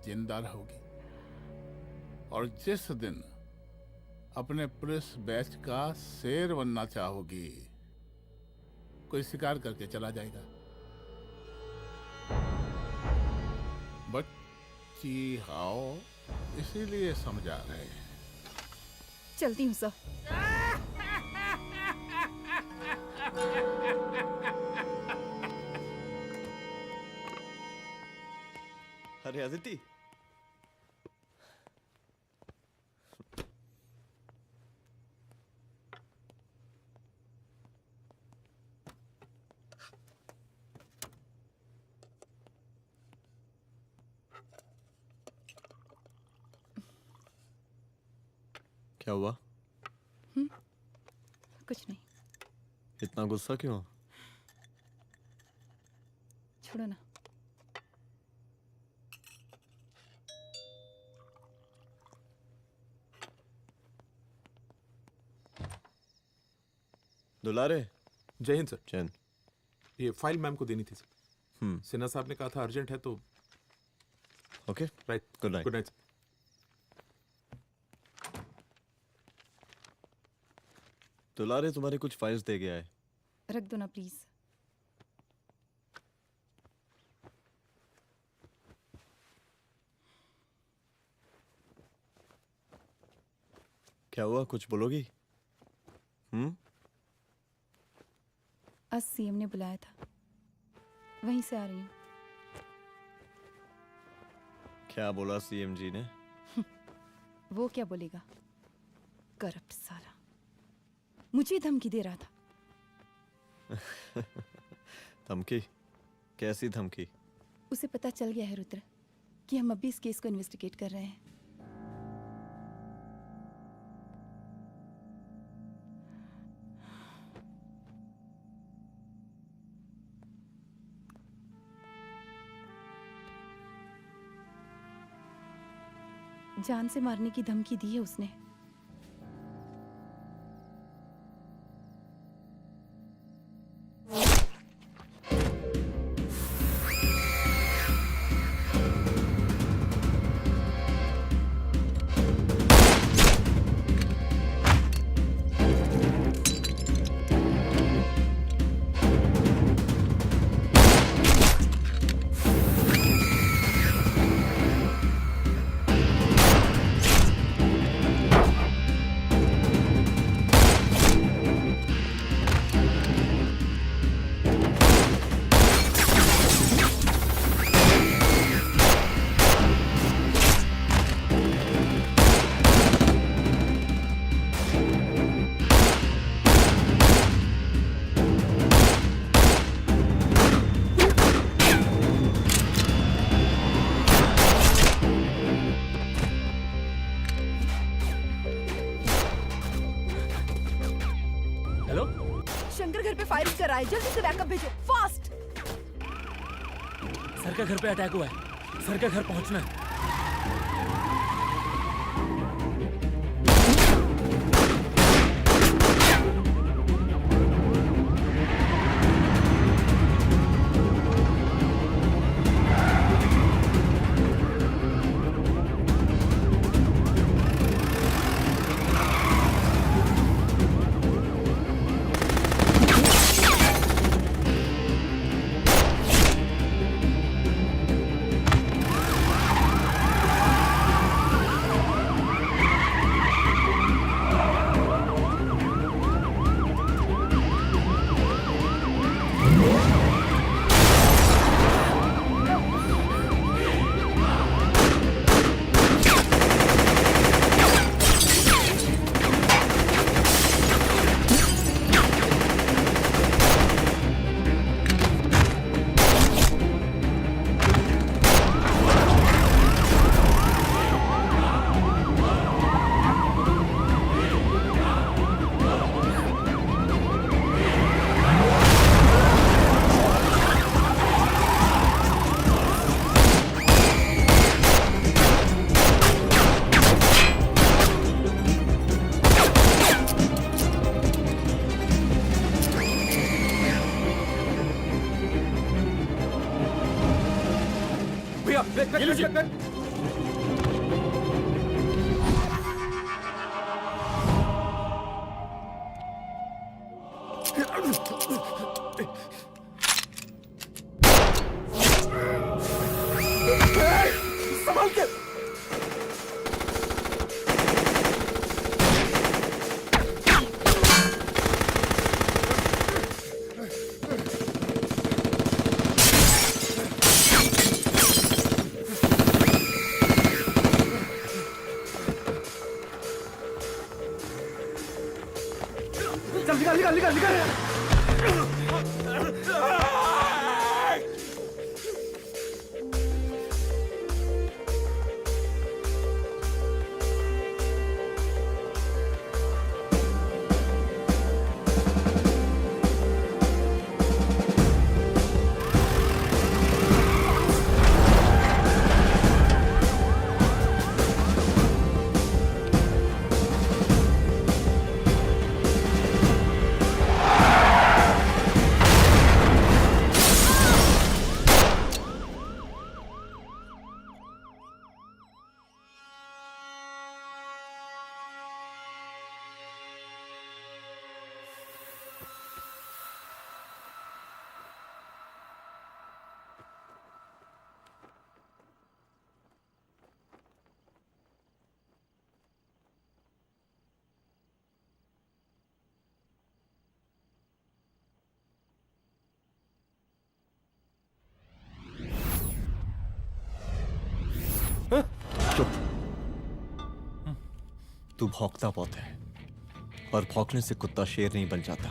जिंदा रहोगी। और जिस दिन अपने पुलिस बैच का शेर बनना चाहोगी, कोई शिकार करके चला जाएगा। बच्ची हाओ, इसीलिए समझा रहे हैं। चलती हूँ सर। अरे अदिति, क्या हुआ? कुछ नहीं, इतना गुस्सा क्यों? छोड़ो ना। दुलारे। जय हिंद सर। जय हिंद। ये फाइल मैम को देनी थी सर। सिन्हा साहब ने कहा था अर्जेंट है तो। Okay, right. Good night. Good night. दुलारे तुम्हारी कुछ फाइल्स दे गया है। रख दो ना प्लीज। क्या हुआ, कुछ बोलोगी? आज सीएम ने बुलाया था, वहीं से आ रही हूँ। क्या बोला सीएम जी ने? वो क्या बोलेगा, करप्ट साला, मुझे धमकी दे रहा था। धमकी? कैसी धमकी? उसे पता चल गया है रुद्र कि हम अभी इस केस को इन्वेस्टिगेट कर रहे हैं। जान से मारने की धमकी दी है उसने। शंकर घर पे फायरिंग कर रहा है, जल्दी से बैकअप भेजो, फास्ट। सर के घर पे अटैक हुआ है, सर के घर पहुंचना है। संभाल के। चल निकाल निकाल निकाल निकाल। चुप। तू भौंकता बहुत है, और भौंकने से कुत्ता शेर नहीं बन जाता।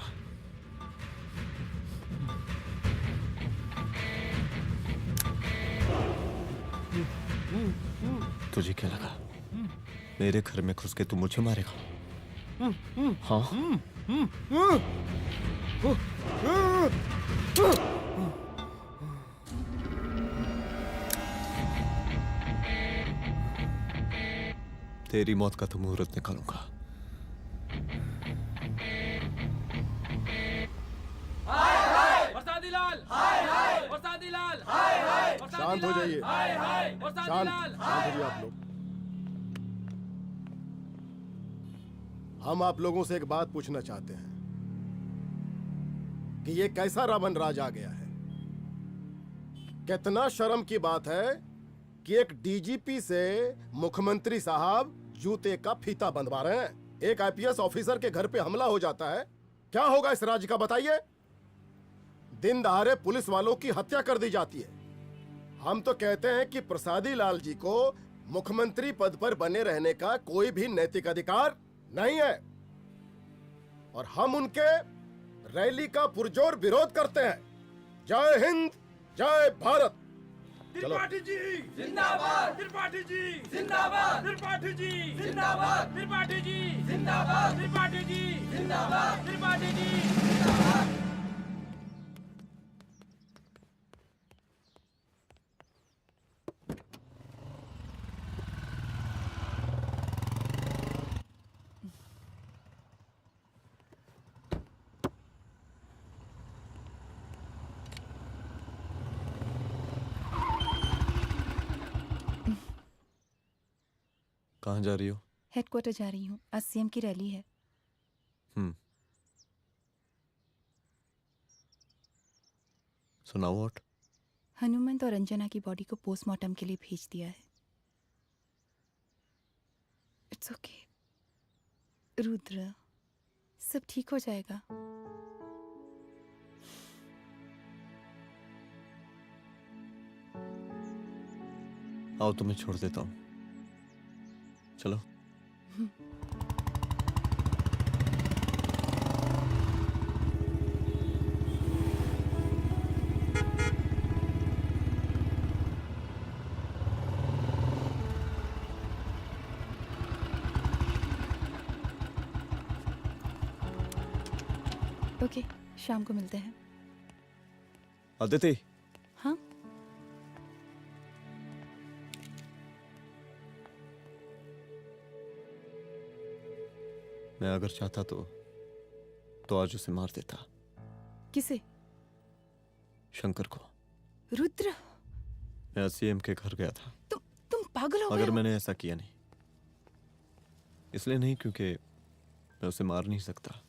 तुझे क्या लगा मेरे घर में घुस के तू मुझे मारेगा? हाँ? तेरी मौत का तो मुहूर्त निकालूंगा। शांत हो जाइए, शांत हो जाइए आप लोग। हम आप लोगों से एक बात पूछना चाहते हैं कि ये कैसा रावण राज आ गया है? कितना शर्म की बात है कि एक डीजीपी से मुख्यमंत्री साहब जूते का फीता बंधवा रहे हैं। एक आईपीएस ऑफिसर के घर पे हमला हो जाता है, क्या होगा इस राज्य का बताइए? दिन दहाड़े पुलिस वालों की हत्या कर दी जाती है। हम तो कहते हैं कि प्रसादी लाल जी को मुख्यमंत्री पद पर बने रहने का कोई भी नैतिक अधिकार नहीं है, और हम उनके रैली का पुरजोर विरोध करते हैं। जय हिंद, जय भारत। त्रिपाठी जी जिंदाबाद, त्रिपाठी जी जिंदाबाद, त्रिपाठी जी जिंदाबाद, त्रिपाठी जी जिंदाबाद, त्रिपाठी जी जिंदाबाद, त्रिपाठी जी जिंदाबाद। कहाँ जा रही हो? हेडक्वार्टर जा रही हूँ, आज सीएम की रैली है। So now what? हनुमंत और अंजना की बॉडी को पोस्टमार्टम के लिए भेज दिया है। इट्स ओके रुद्र, सब ठीक हो जाएगा। आओ तुम्हें छोड़ देता हूँ, चलो। ओके, शाम को मिलते हैं। अदिति। हाँ? मैं अगर चाहता तो आज उसे मार देता। किसे? शंकर को। रुद्र, मैं सीएम के घर गया था। तुम पागल हो गए मगर हो? मैंने ऐसा किया नहीं, इसलिए नहीं क्योंकि मैं उसे मार नहीं सकता,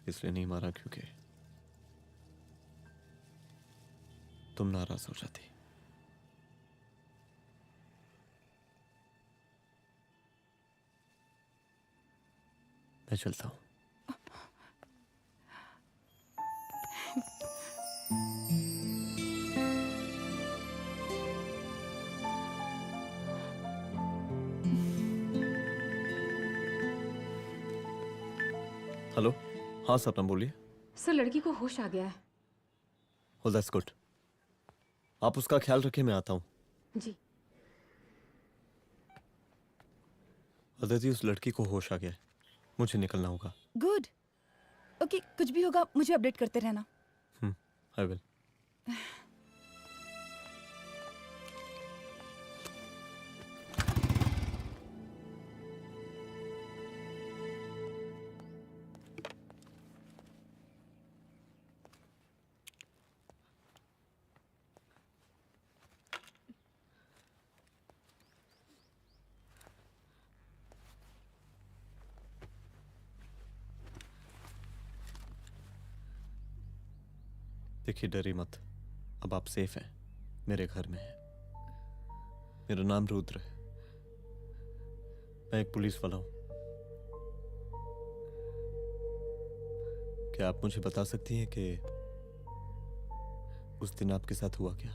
इसलिए नहीं मारा क्योंकि तुम नाराज हो जाती। मैं चलता हूं। हेलो, हाँ सपना बोलिए। सर, लड़की को होश आ गया है। Oh, that's good. आप उसका ख्याल रखिए, मैं आता हूँ। जी। अदिति, उस लड़की को होश आ गया है, मुझे निकलना होगा। गुड। ओके, कुछ भी होगा मुझे अपडेट करते रहना। I will. देखिए, डरिए मत, अब आप सेफ हैं, मेरे घर में हैं। मेरा नाम रुद्र है, मैं एक पुलिस वाला हूं। क्या आप मुझे बता सकती हैं कि उस दिन आपके साथ हुआ क्या?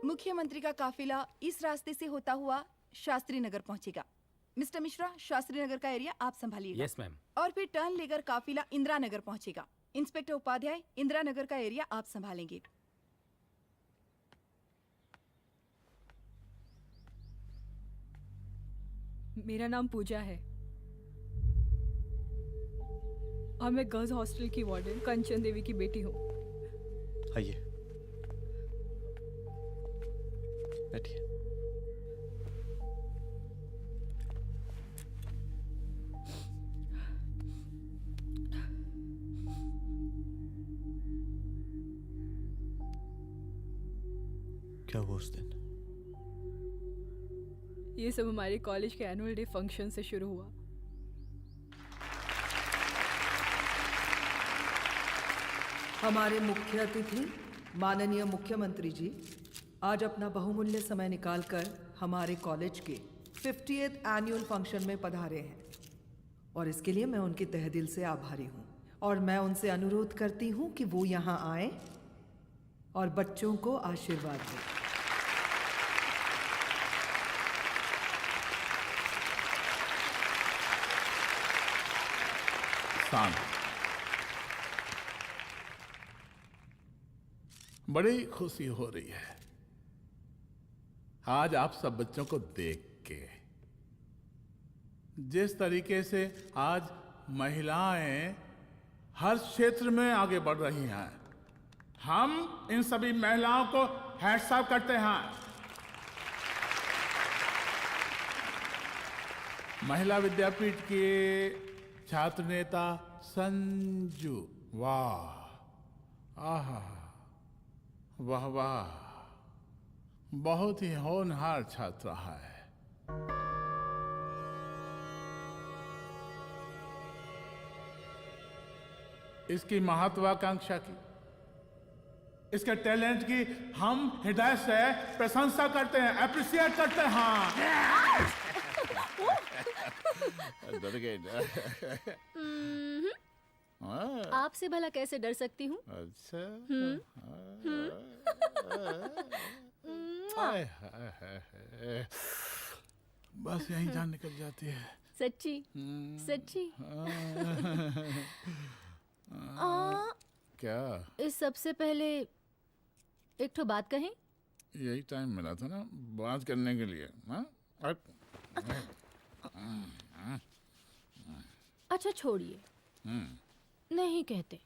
मुख्यमंत्री का काफिला इस रास्ते से होता हुआ शास्त्री नगर पहुंचेगा। मिस्टर मिश्रा, शास्त्री नगर का एरिया आप संभालिएगा। Yes ma'am. और फिर टर्न लेकर काफिला इंदिरा नगर पहुंचेगा। इंस्पेक्टर उपाध्याय, इंदिरा नगर का एरिया आप संभालेंगे। मेरा नाम पूजा है और मैं गर्ल्स हॉस्टल की वार्डन कंचन देवी की बेटी हूँ। आइए, बैठिए। क्या हुआ उस दिन? ये सब हमारे कॉलेज के एनुअल डे फंक्शन से शुरू हुआ। हमारे मुख्य अतिथि माननीय मुख्यमंत्री जी आज अपना बहुमूल्य समय निकालकर हमारे कॉलेज के 50th एनुअल फंक्शन में पधारे हैं और इसके लिए मैं उनके तहे दिल से आभारी हूँ और मैं उनसे अनुरोध करती हूँ कि वो यहाँ आएं और बच्चों को आशीर्वाद दें। बड़ी खुशी हो रही है आज आप सब बच्चों को देख के। जिस तरीके से आज महिलाएं हर क्षेत्र में आगे बढ़ रही हैं, हम इन सभी महिलाओं को हैट्स ऑफ करते हैं। महिला विद्यापीठ के छात्र नेता संजू, वाह, आहा, वाह वाह, बहुत ही होनहार छात्र है। इसकी महत्वाकांक्षा की, इसके टैलेंट की हम हृदय से प्रशंसा करते हैं, अप्रिशिएट करते हैं। आपसे भला कैसे डर सकती हूँ? अच्छा। बस यही जान निकल जाती है। सच्ची सच्ची। क्या? इस सबसे पहले एक ठो बात कहें? यही टाइम मिला था ना बात करने के लिए। अच्छा छोड़िए, नहीं कहते।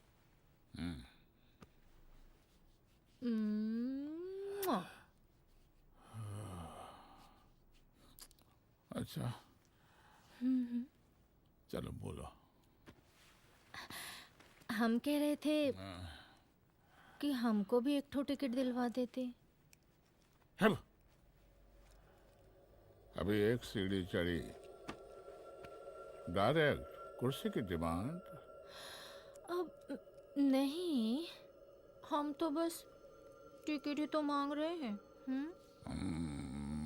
अच्छा चलो बोलो। हम कह रहे थे कि हमको भी एक ठो टिकट दिलवा देते। अभी एक सीढ़ी चढ़ी, डायरेक्ट कुर्सी की डिमांड। अब नहीं, हम तो बस टिकट ही तो मांग रहे हैं।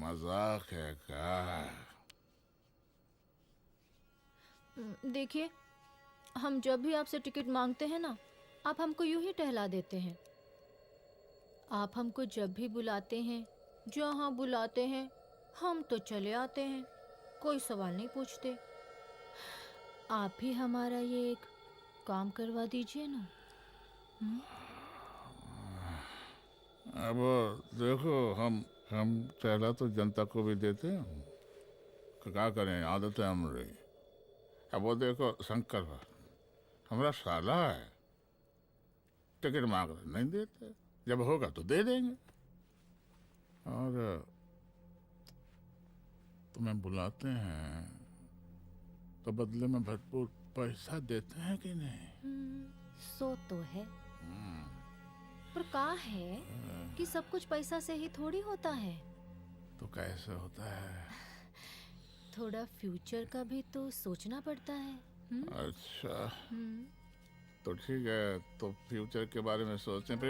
मजाक है क्या? देखिए, हम जब भी आपसे टिकट मांगते हैं ना, आप हमको यूं ही टहला देते हैं। आप हमको जब भी बुलाते हैं, जहाँ बुलाते हैं, हम तो चले आते हैं, कोई सवाल नहीं पूछते। आप ही हमारा ये एक काम करवा दीजिए ना। अब देखो, हम टहला तो जनता को भी देते हैं, क्या करें, आदत है हमारी। अब वो देखो शंकर हमारा साला है, टिकट मांग रहे नहीं देते, जब होगा तो दे देंगे। और तुम्हें बुलाते हैं तो बदले में भरपूर पैसा देते हैं कि नहीं? सो तो है, पर का है कि सब कुछ पैसा से ही थोड़ी होता है। तो कैसे होता है? थोड़ा फ्यूचर का भी तो सोचना पड़ता है। अच्छा तो ठीक है, तो फ्यूचर के बारे में सोचने पे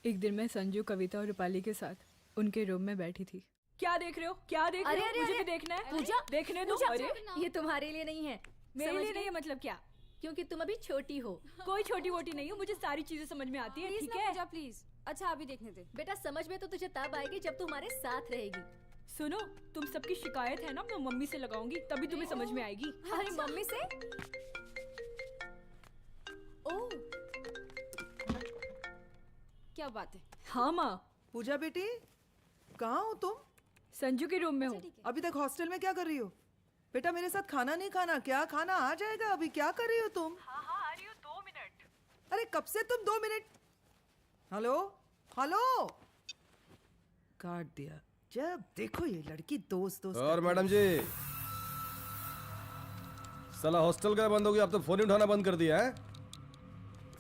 एक दिन मैं संजू, कविता और रूपाली के साथ उनके रूम में बैठी थी। क्या देख रहे हो? क्या देख रहे हो? मुझे भी देखना है। पूजा देखने दो। पूजा, अरे ये तुम्हारे लिए नहीं है। मेरे समझ लिए नहीं गई? है मतलब क्या? क्योंकि तुम अभी छोटी हो। कोई छोटी वोटी नहीं हूँ, मुझे सारी चीजें समझ में आती है। ठीक है पूजा प्लीज। अच्छा अभी देखने दे। बेटा समझ में तो तुझे तब आएगी जब तू हमारे साथ रहेगी। सुनो, तुम सबकी शिकायत है ना, मैं मम्मी से लगाऊंगी, तभी तुम्हें समझ में आएगी। अरे मम्मी से? ओह, क्या बात है? हाँ माँ। पूजा बेटी, कहाँ हो तुम? संजू के रूम में हूँ। अभी तक हॉस्टल में क्या कर रही हो? बेटा मेरे साथ खाना नहीं खाना क्या? खाना आ जाएगा, अभी क्या कर रही हो तुम? हाँ हाँ आ रही हूँ, 2 मिनट। अरे कब से तुम 2 मिनट? हेलो हेलो, काट दिया। जब देखो ये लड़की दोस्त दोस्त। और मैडम जी, साला हॉस्टल का बंद हो गया, आप तो फोन ही उठाना बंद कर दिया है।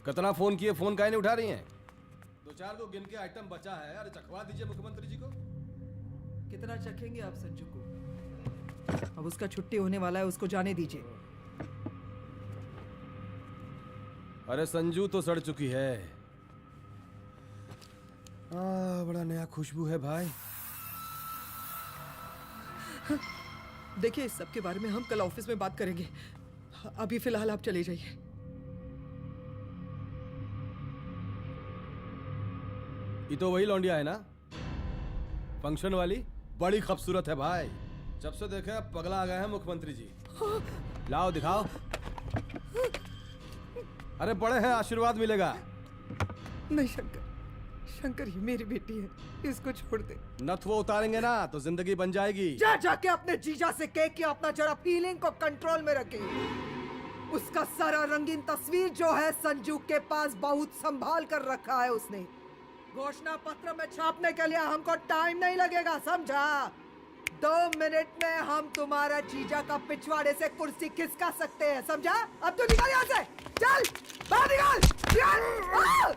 कितना फोन किए, फोन काहे नहीं उठा रही हैं? 2-4 को गिन के आइटम बचा है, अरे चखवा दीजिए मुख्यमंत्री जी को। कितना चखेंगे आप संजू को? अब उसका छुट्टी होने वाला है, उसको जाने दीजिए। अरे संजू तो सड़ चुकी है। बड़ा नया खुशबू है भाई। देखिए इस सब के बारे में हम कल ऑफिस में बात करेंगे, अभी फिलहाल आप चले जाइए। ये तो वही लौंडिया है ना, फंक्शन वाली? बड़ी खूबसूरत है भाई, जब से देखे पगला आ गए हैं मुख्यमंत्री जी। लाओ दिखाओ। अरे बड़े हैं, आशीर्वाद मिलेगा। नहीं शंकर, शंकर ये मेरी बेटी है, इसको छोड़ दे। नथ वो उतारेंगे ना तो जिंदगी बन जाएगी। जा जाके अपने जीजा से कह के अपना जरा फीलिंग को कंट्रोल में रखे। उसका सारा रंगीन तस्वीर जो है संजू के पास बहुत संभाल कर रखा है उसने। घोषणा पत्र में छापने के लिए हमको टाइम नहीं लगेगा, समझा? 2 मिनट में हम तुम्हारा जीजा का पिछवाड़े से कुर्सी खिसका सकते हैं, समझा? अब तो निकल यहाँ से, चल बाहर निकल, निकल!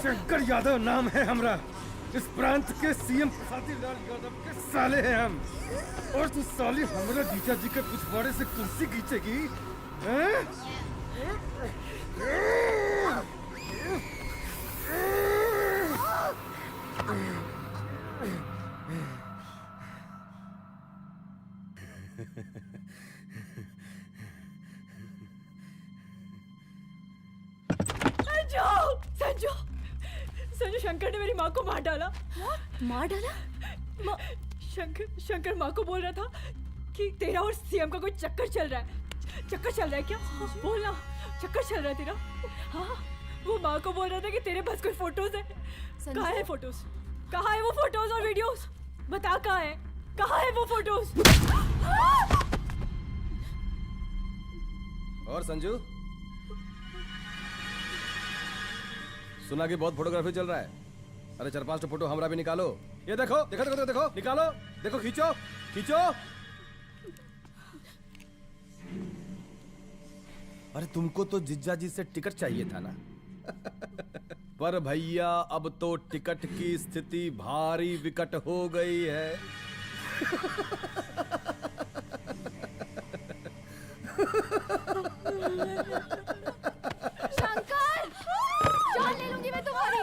शंकर यादव नाम है हमरा, इस प्रांत के सीएम प्रसादी लाल यादव के साले हैं हम। और तू साली हमरा जीजा जी के पिछवाड़े से कुर्सी खींचेगी, हैं? संजू, संजू शंकर ने मेरी माँ को मार डाला। मार डाला? शंकर माँ को बोल रहा था कि तेरा और सीएम का कोई चक्कर चल रहा है। चक्कर चल रहा है क्या? बोलना, चक्कर चल रहा है तेरा? हाँ, वो माँ को बोल रहा था कि तेरे पास कोई फोटोज है। कहाँ है फोटोज? कहाँ है वो फोटोज और वीडियोस? बता कहाँ है? कहाँ है वो फोटोज? और संजू, सुना कि बहुत फोटोग्राफी चल रहा है। अरे 4-5 फोटो हमरा भी निकालो। ये देखो देखो देखो देखो, निकालो, देखो, खींचो खींचो। अरे तुमको तो जिज्जा जी से टिकट चाहिए था ना। पर भैया अब तो टिकट की स्थिति भारी विकट हो गई है। शंकर, जान ले लूंगी मैं तुम्हारी।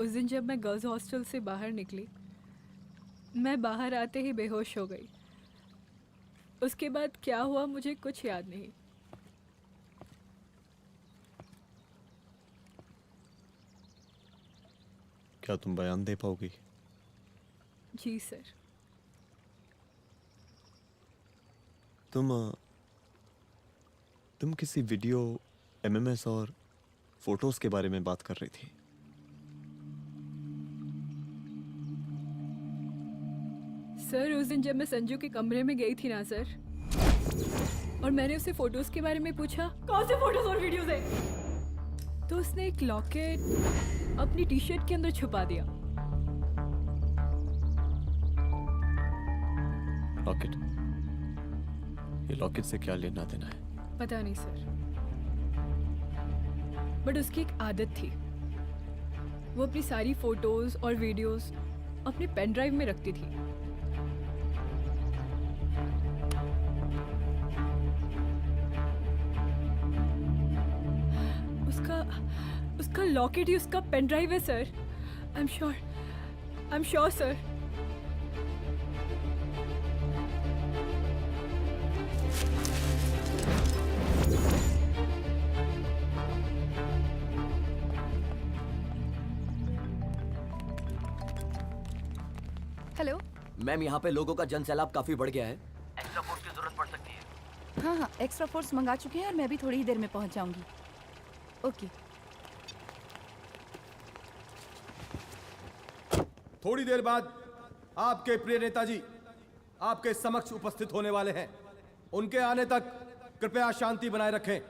उस दिन जब मैं गर्ल्स हॉस्टल से बाहर निकली, मैं बाहर आते ही बेहोश हो गई। उसके बाद क्या हुआ मुझे कुछ याद नहीं। क्या तुम बयान दे पाओगी? जी सर। तुम किसी वीडियो, एमएमएस और फोटोज के बारे में बात कर रही थी। सर उस दिन जब मैं संजू के कमरे में गई थी ना सर, और मैंने उससे फोटोज के बारे में पूछा कौन से फोटोज और वीडियोज है, तो उसने एक लॉकेट अपनी टी शर्ट के अंदर छुपा दिया। लॉकेट? ये लॉकेट से क्या लेना देना है? पता नहीं सर, बट उसकी एक आदत थी, वो अपनी सारी फोटोज और वीडियोज अपने पेन ड्राइव में रखती थी। उसका लॉकेट ही उसका पेन ड्राइव है sir. I am sure sir. Hello ma'am, यहाँ पे लोगों का जन सैलाब काफी बढ़ गया है। एक्स्ट्रा फोर्स की जरूरत पड़ सकती है। हाँ हाँ, एक्स्ट्रा फोर्स मंगा चुके हैं और मैं भी थोड़ी ही देर में पहुंच जाऊंगी। ओके। थोड़ी देर बाद आपके प्रिय नेताजी आपके समक्ष उपस्थित होने वाले हैं। उनके आने तक कृपया शांति बनाए रखें।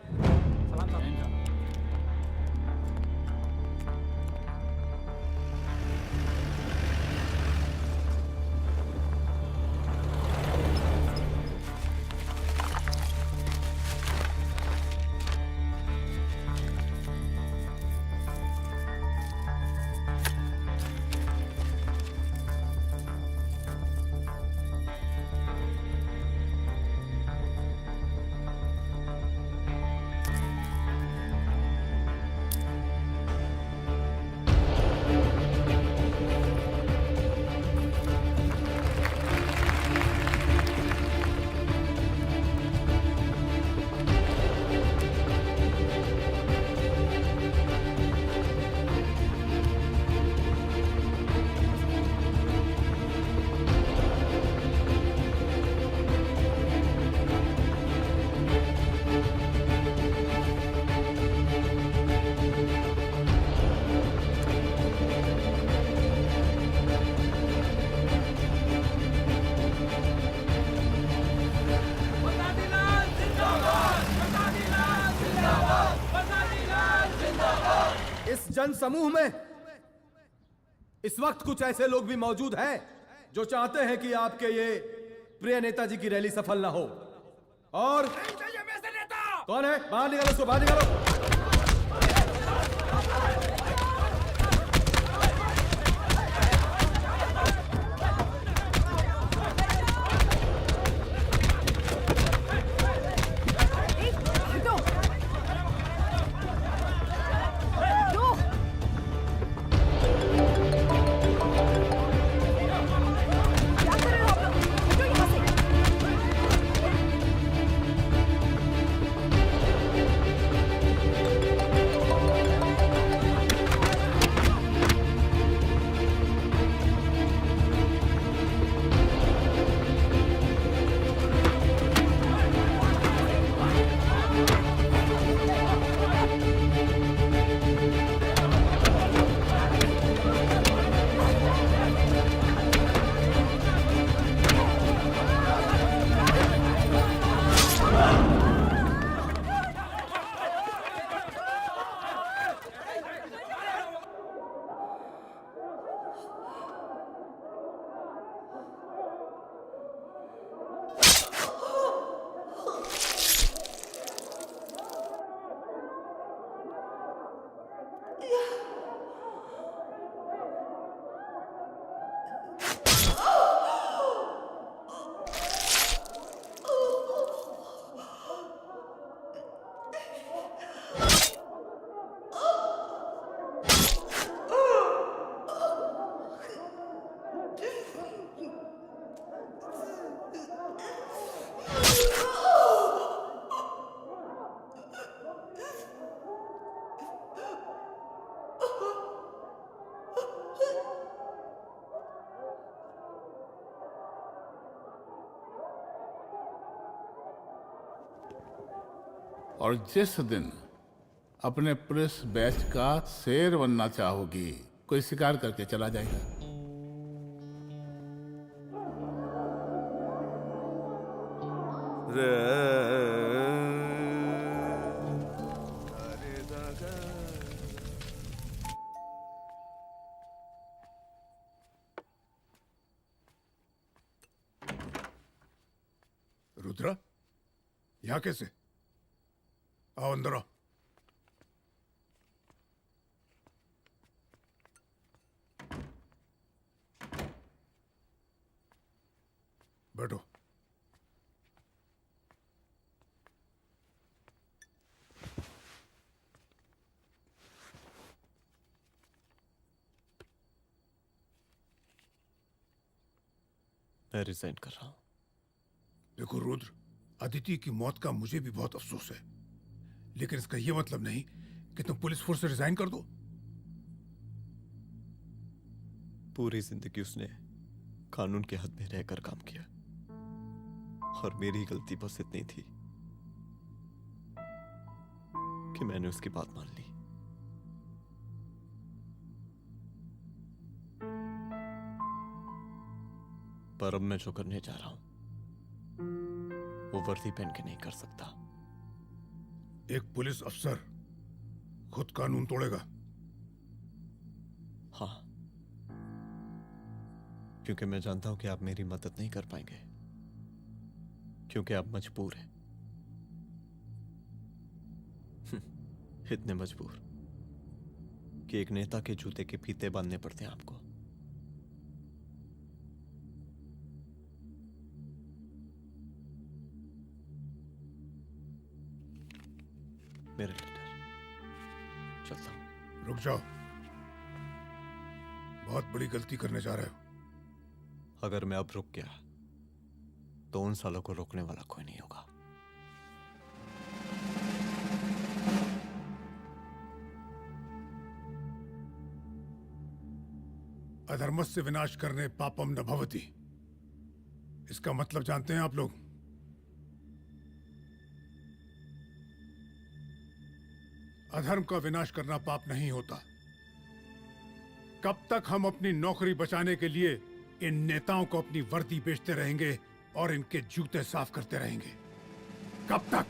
जन समूह में इस वक्त कुछ ऐसे लोग भी मौजूद हैं जो चाहते हैं कि आपके ये प्रिय नेताजी की रैली सफल ना हो। और कौन है? बाहर निकालो उसको, बाहर निकालो। और जिस दिन अपने पुलिस बैच का शेर बनना चाहोगी, कोई शिकार करके चला जाएगा। रुद्रा, यहाँ कैसे? आओ अंदर आओ। बैठो। मैं रिजाइन कर रहा हूं। देखो रुद्र, अदिति की मौत का मुझे भी बहुत अफसोस है, लेकिन इसका यह मतलब नहीं कि तुम पुलिस फोर्स से रिजाइन कर दो। पूरी जिंदगी उसने कानून के हद में रहकर काम किया और मेरी गलती बस इतनी थी कि मैंने उसकी बात मान ली। पर अब मैं जो करने जा रहा हूं वो वर्दी पहन के नहीं कर सकता। एक पुलिस अफसर खुद कानून तोड़ेगा? हाँ, क्योंकि मैं जानता हूं कि आप मेरी मदद नहीं कर पाएंगे, क्योंकि आप मजबूर हैं। इतने मजबूर कि एक नेता के जूते के फीते बांधने पड़ते हैं आपको। मेरे लीडर, चलता हूं। रुक जाओ, बहुत बड़ी गलती करने जा रहे हो। अगर मैं अब रुक गया तो उन सालों को रोकने वाला कोई नहीं होगा। अधर्मस्य विनाश करने पापम न भवति, इसका मतलब जानते हैं आप लोग? अधर्म का विनाश करना पाप नहीं होता। कब तक हम अपनी नौकरी बचाने के लिए इन नेताओं को अपनी वर्दी बेचते रहेंगे और इनके जूते साफ करते रहेंगे? कब तक?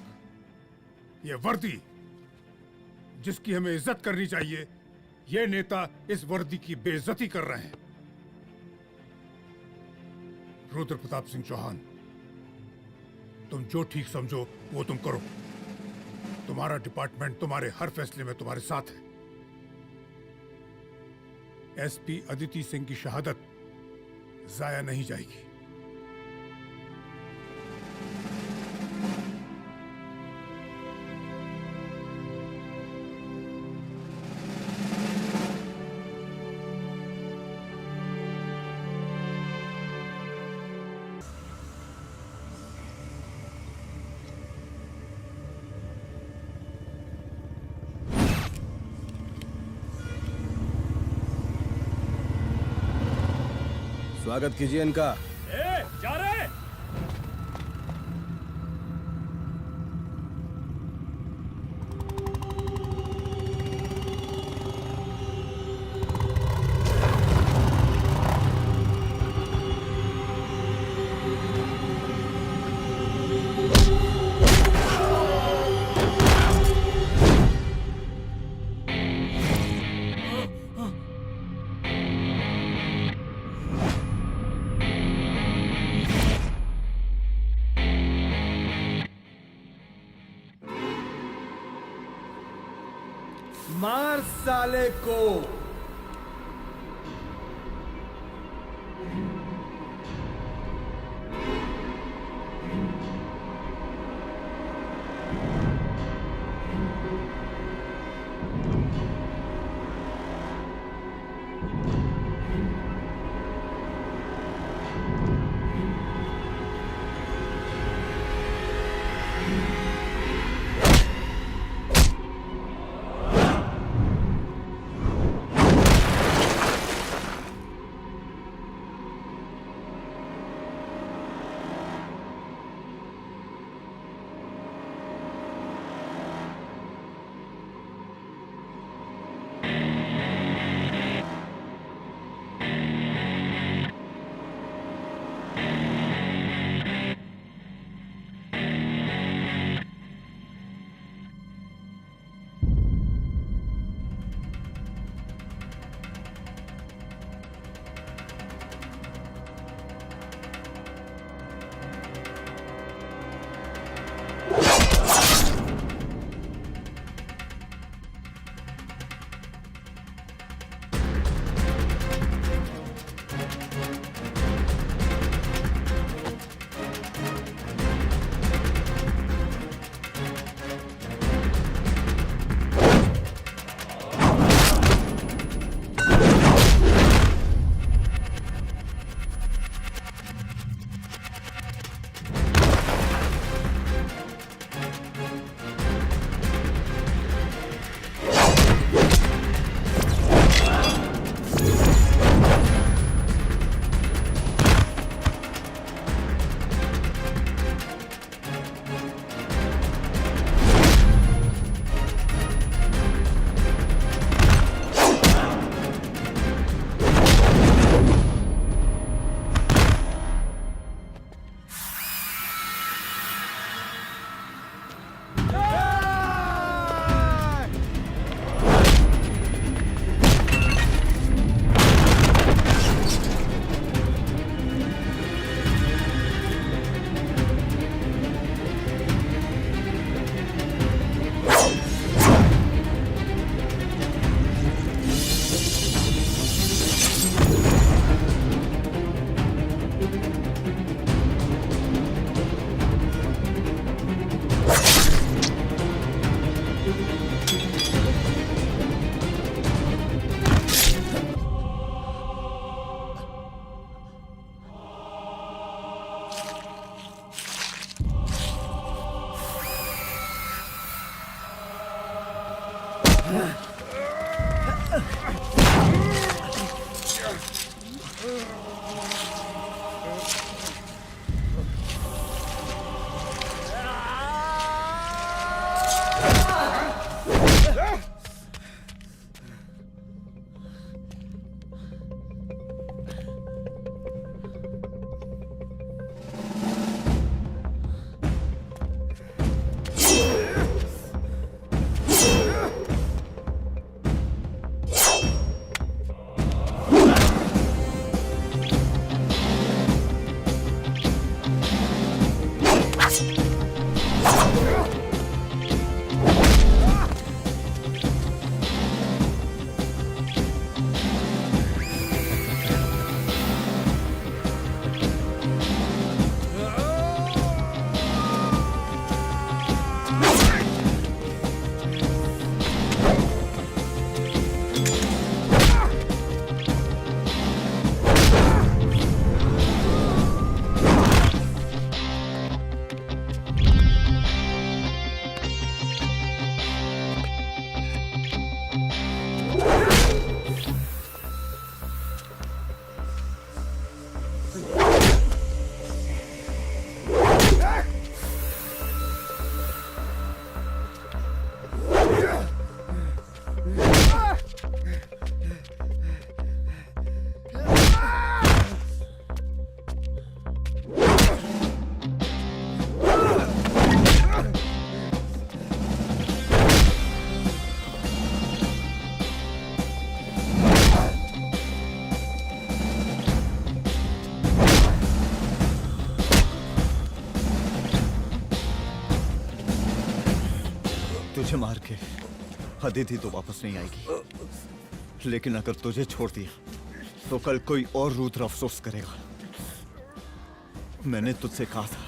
ये वर्दी जिसकी हमें इज्जत करनी चाहिए, ये नेता इस वर्दी की बेइज्जती कर रहे हैं। रुद्र प्रताप सिंह चौहान, तुम जो ठीक समझो वो तुम करो। तुम्हारा डिपार्टमेंट तुम्हारे हर फैसले में तुम्हारे साथ है। एसपी अदिति सिंह की शहादत जाया नहीं जाएगी। स्वागत कीजिए इनका। जा रहे मार साले को। तुझे मार के अदिति तो वापस नहीं आएगी, लेकिन अगर तुझे छोड़ दिया तो कल कोई और रुद्र अफसोस करेगा। मैंने तुझसे कहा था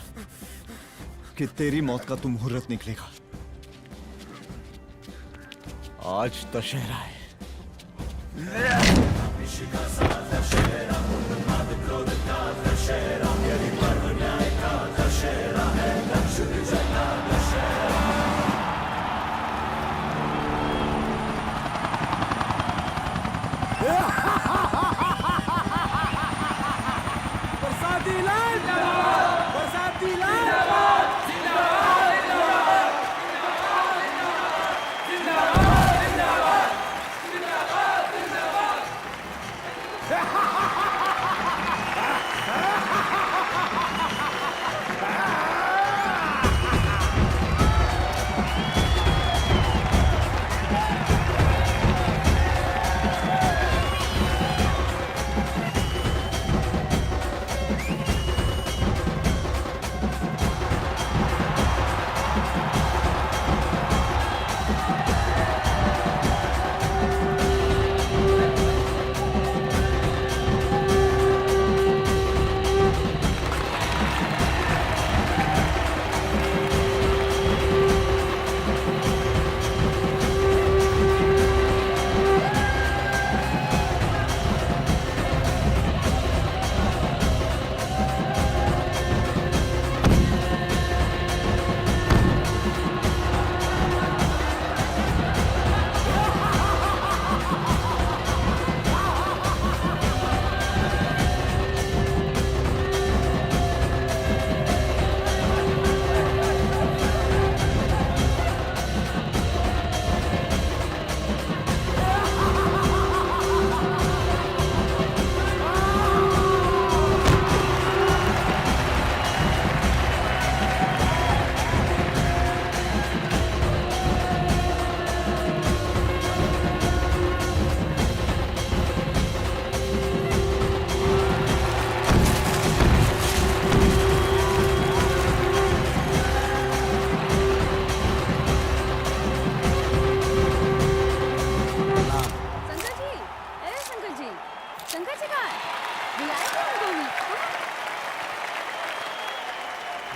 कि तेरी मौत का तू मुहूर्त निकलेगा। आज दशहरा है। बरसाती लाल बरसाती लाल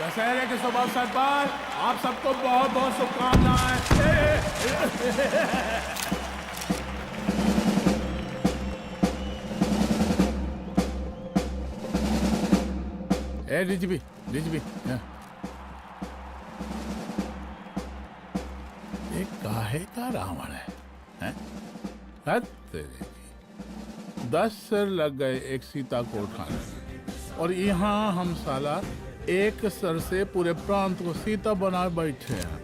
दशहरे के शुभ अवसर पर आप सबको बहुत बहुत शुभकामनाएं। ए रिजवी ये काहे का रावण है? हद तेरे की। 10 सिर लग गए एक सीता को उठाने में, और यहाँ हम साला एक सर से पूरे प्रांत को सीता बना बैठे हैं।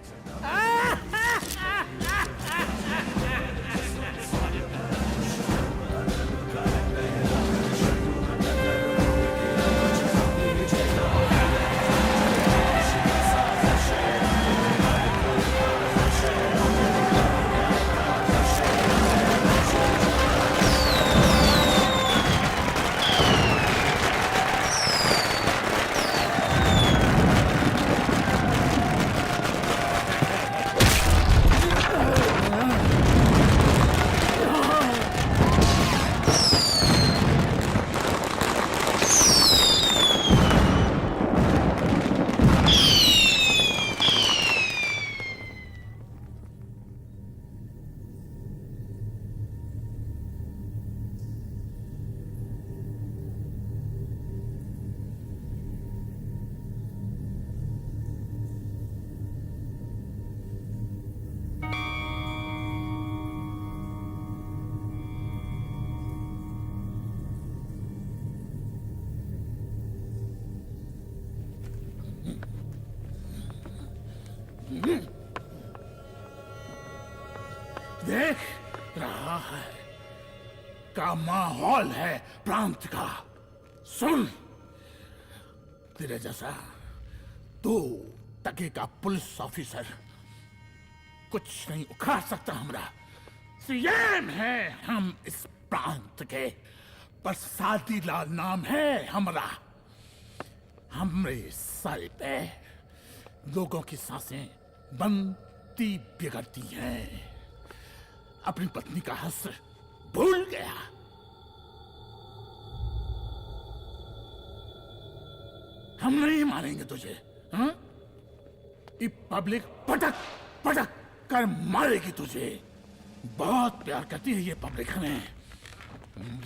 देख रहा है का माहौल है प्रांत का। सुन, तेरे जैसा 2 टके का पुलिस ऑफिसर कुछ नहीं उखाड़ सकता। हमरा सीएम है हम इस प्रांत के, बरसाती लाल नाम है हमरा। हमरे सर पे लोगों की सांसें बंद पति बिगड़ती हैं। अपनी पत्नी का हश्र भूल गया। हम नहीं मारेंगे तुझे, हाँ? ये पब्लिक पटक पटक कर मारेगी तुझे। बहुत प्यार करती है ये पब्लिक हमें।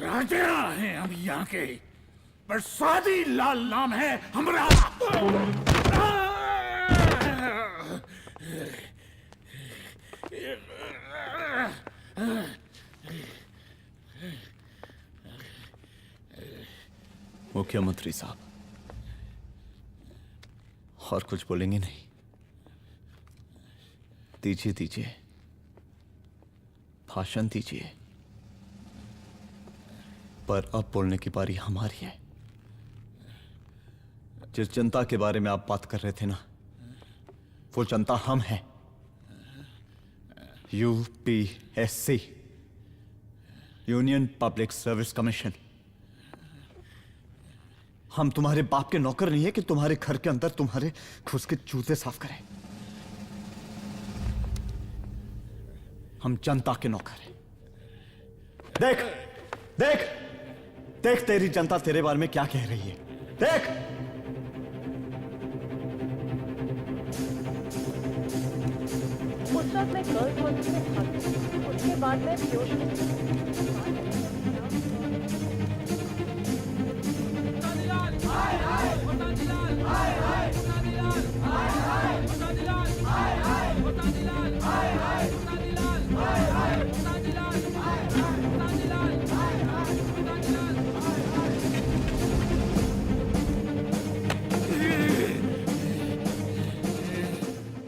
राजा हैं हम यहाँ के, प्रसादी लाल नाम है हमारा। मुख्यमंत्री साहब, और कुछ बोलेंगे नहीं? दीजिए दीजिए, भाषण दीजिए। पर अब बोलने की बारी हमारी है। जिस जनता के बारे में आप बात कर रहे थे ना, वो जनता हम हैं। UPSC, union public service commission. हम तुम्हारे बाप के नौकर नहीं है कि तुम्हारे घर के अंदर तुम्हारे घुस के जूते साफ करें। हम जनता के नौकर हैं। देख देख देख, तेरी जनता तेरे बारे में क्या कह रही है। देख, उस वक्त मैं गर्ल्स हॉस्टल में भागी। उसके बाद मैं बेहोश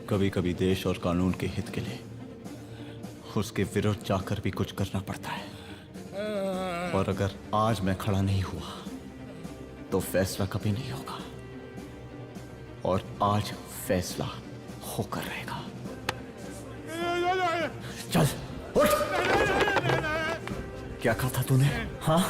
कभी कभी देश और कानून के हित के लिए उसके विरुद्ध जाकर भी कुछ करना पड़ता है। और अगर आज मैं खड़ा नहीं हुआ तो फैसला कभी नहीं होगा, और आज फैसला होकर रहेगा। चल उठ। क्या कहा था तूने? हाँ,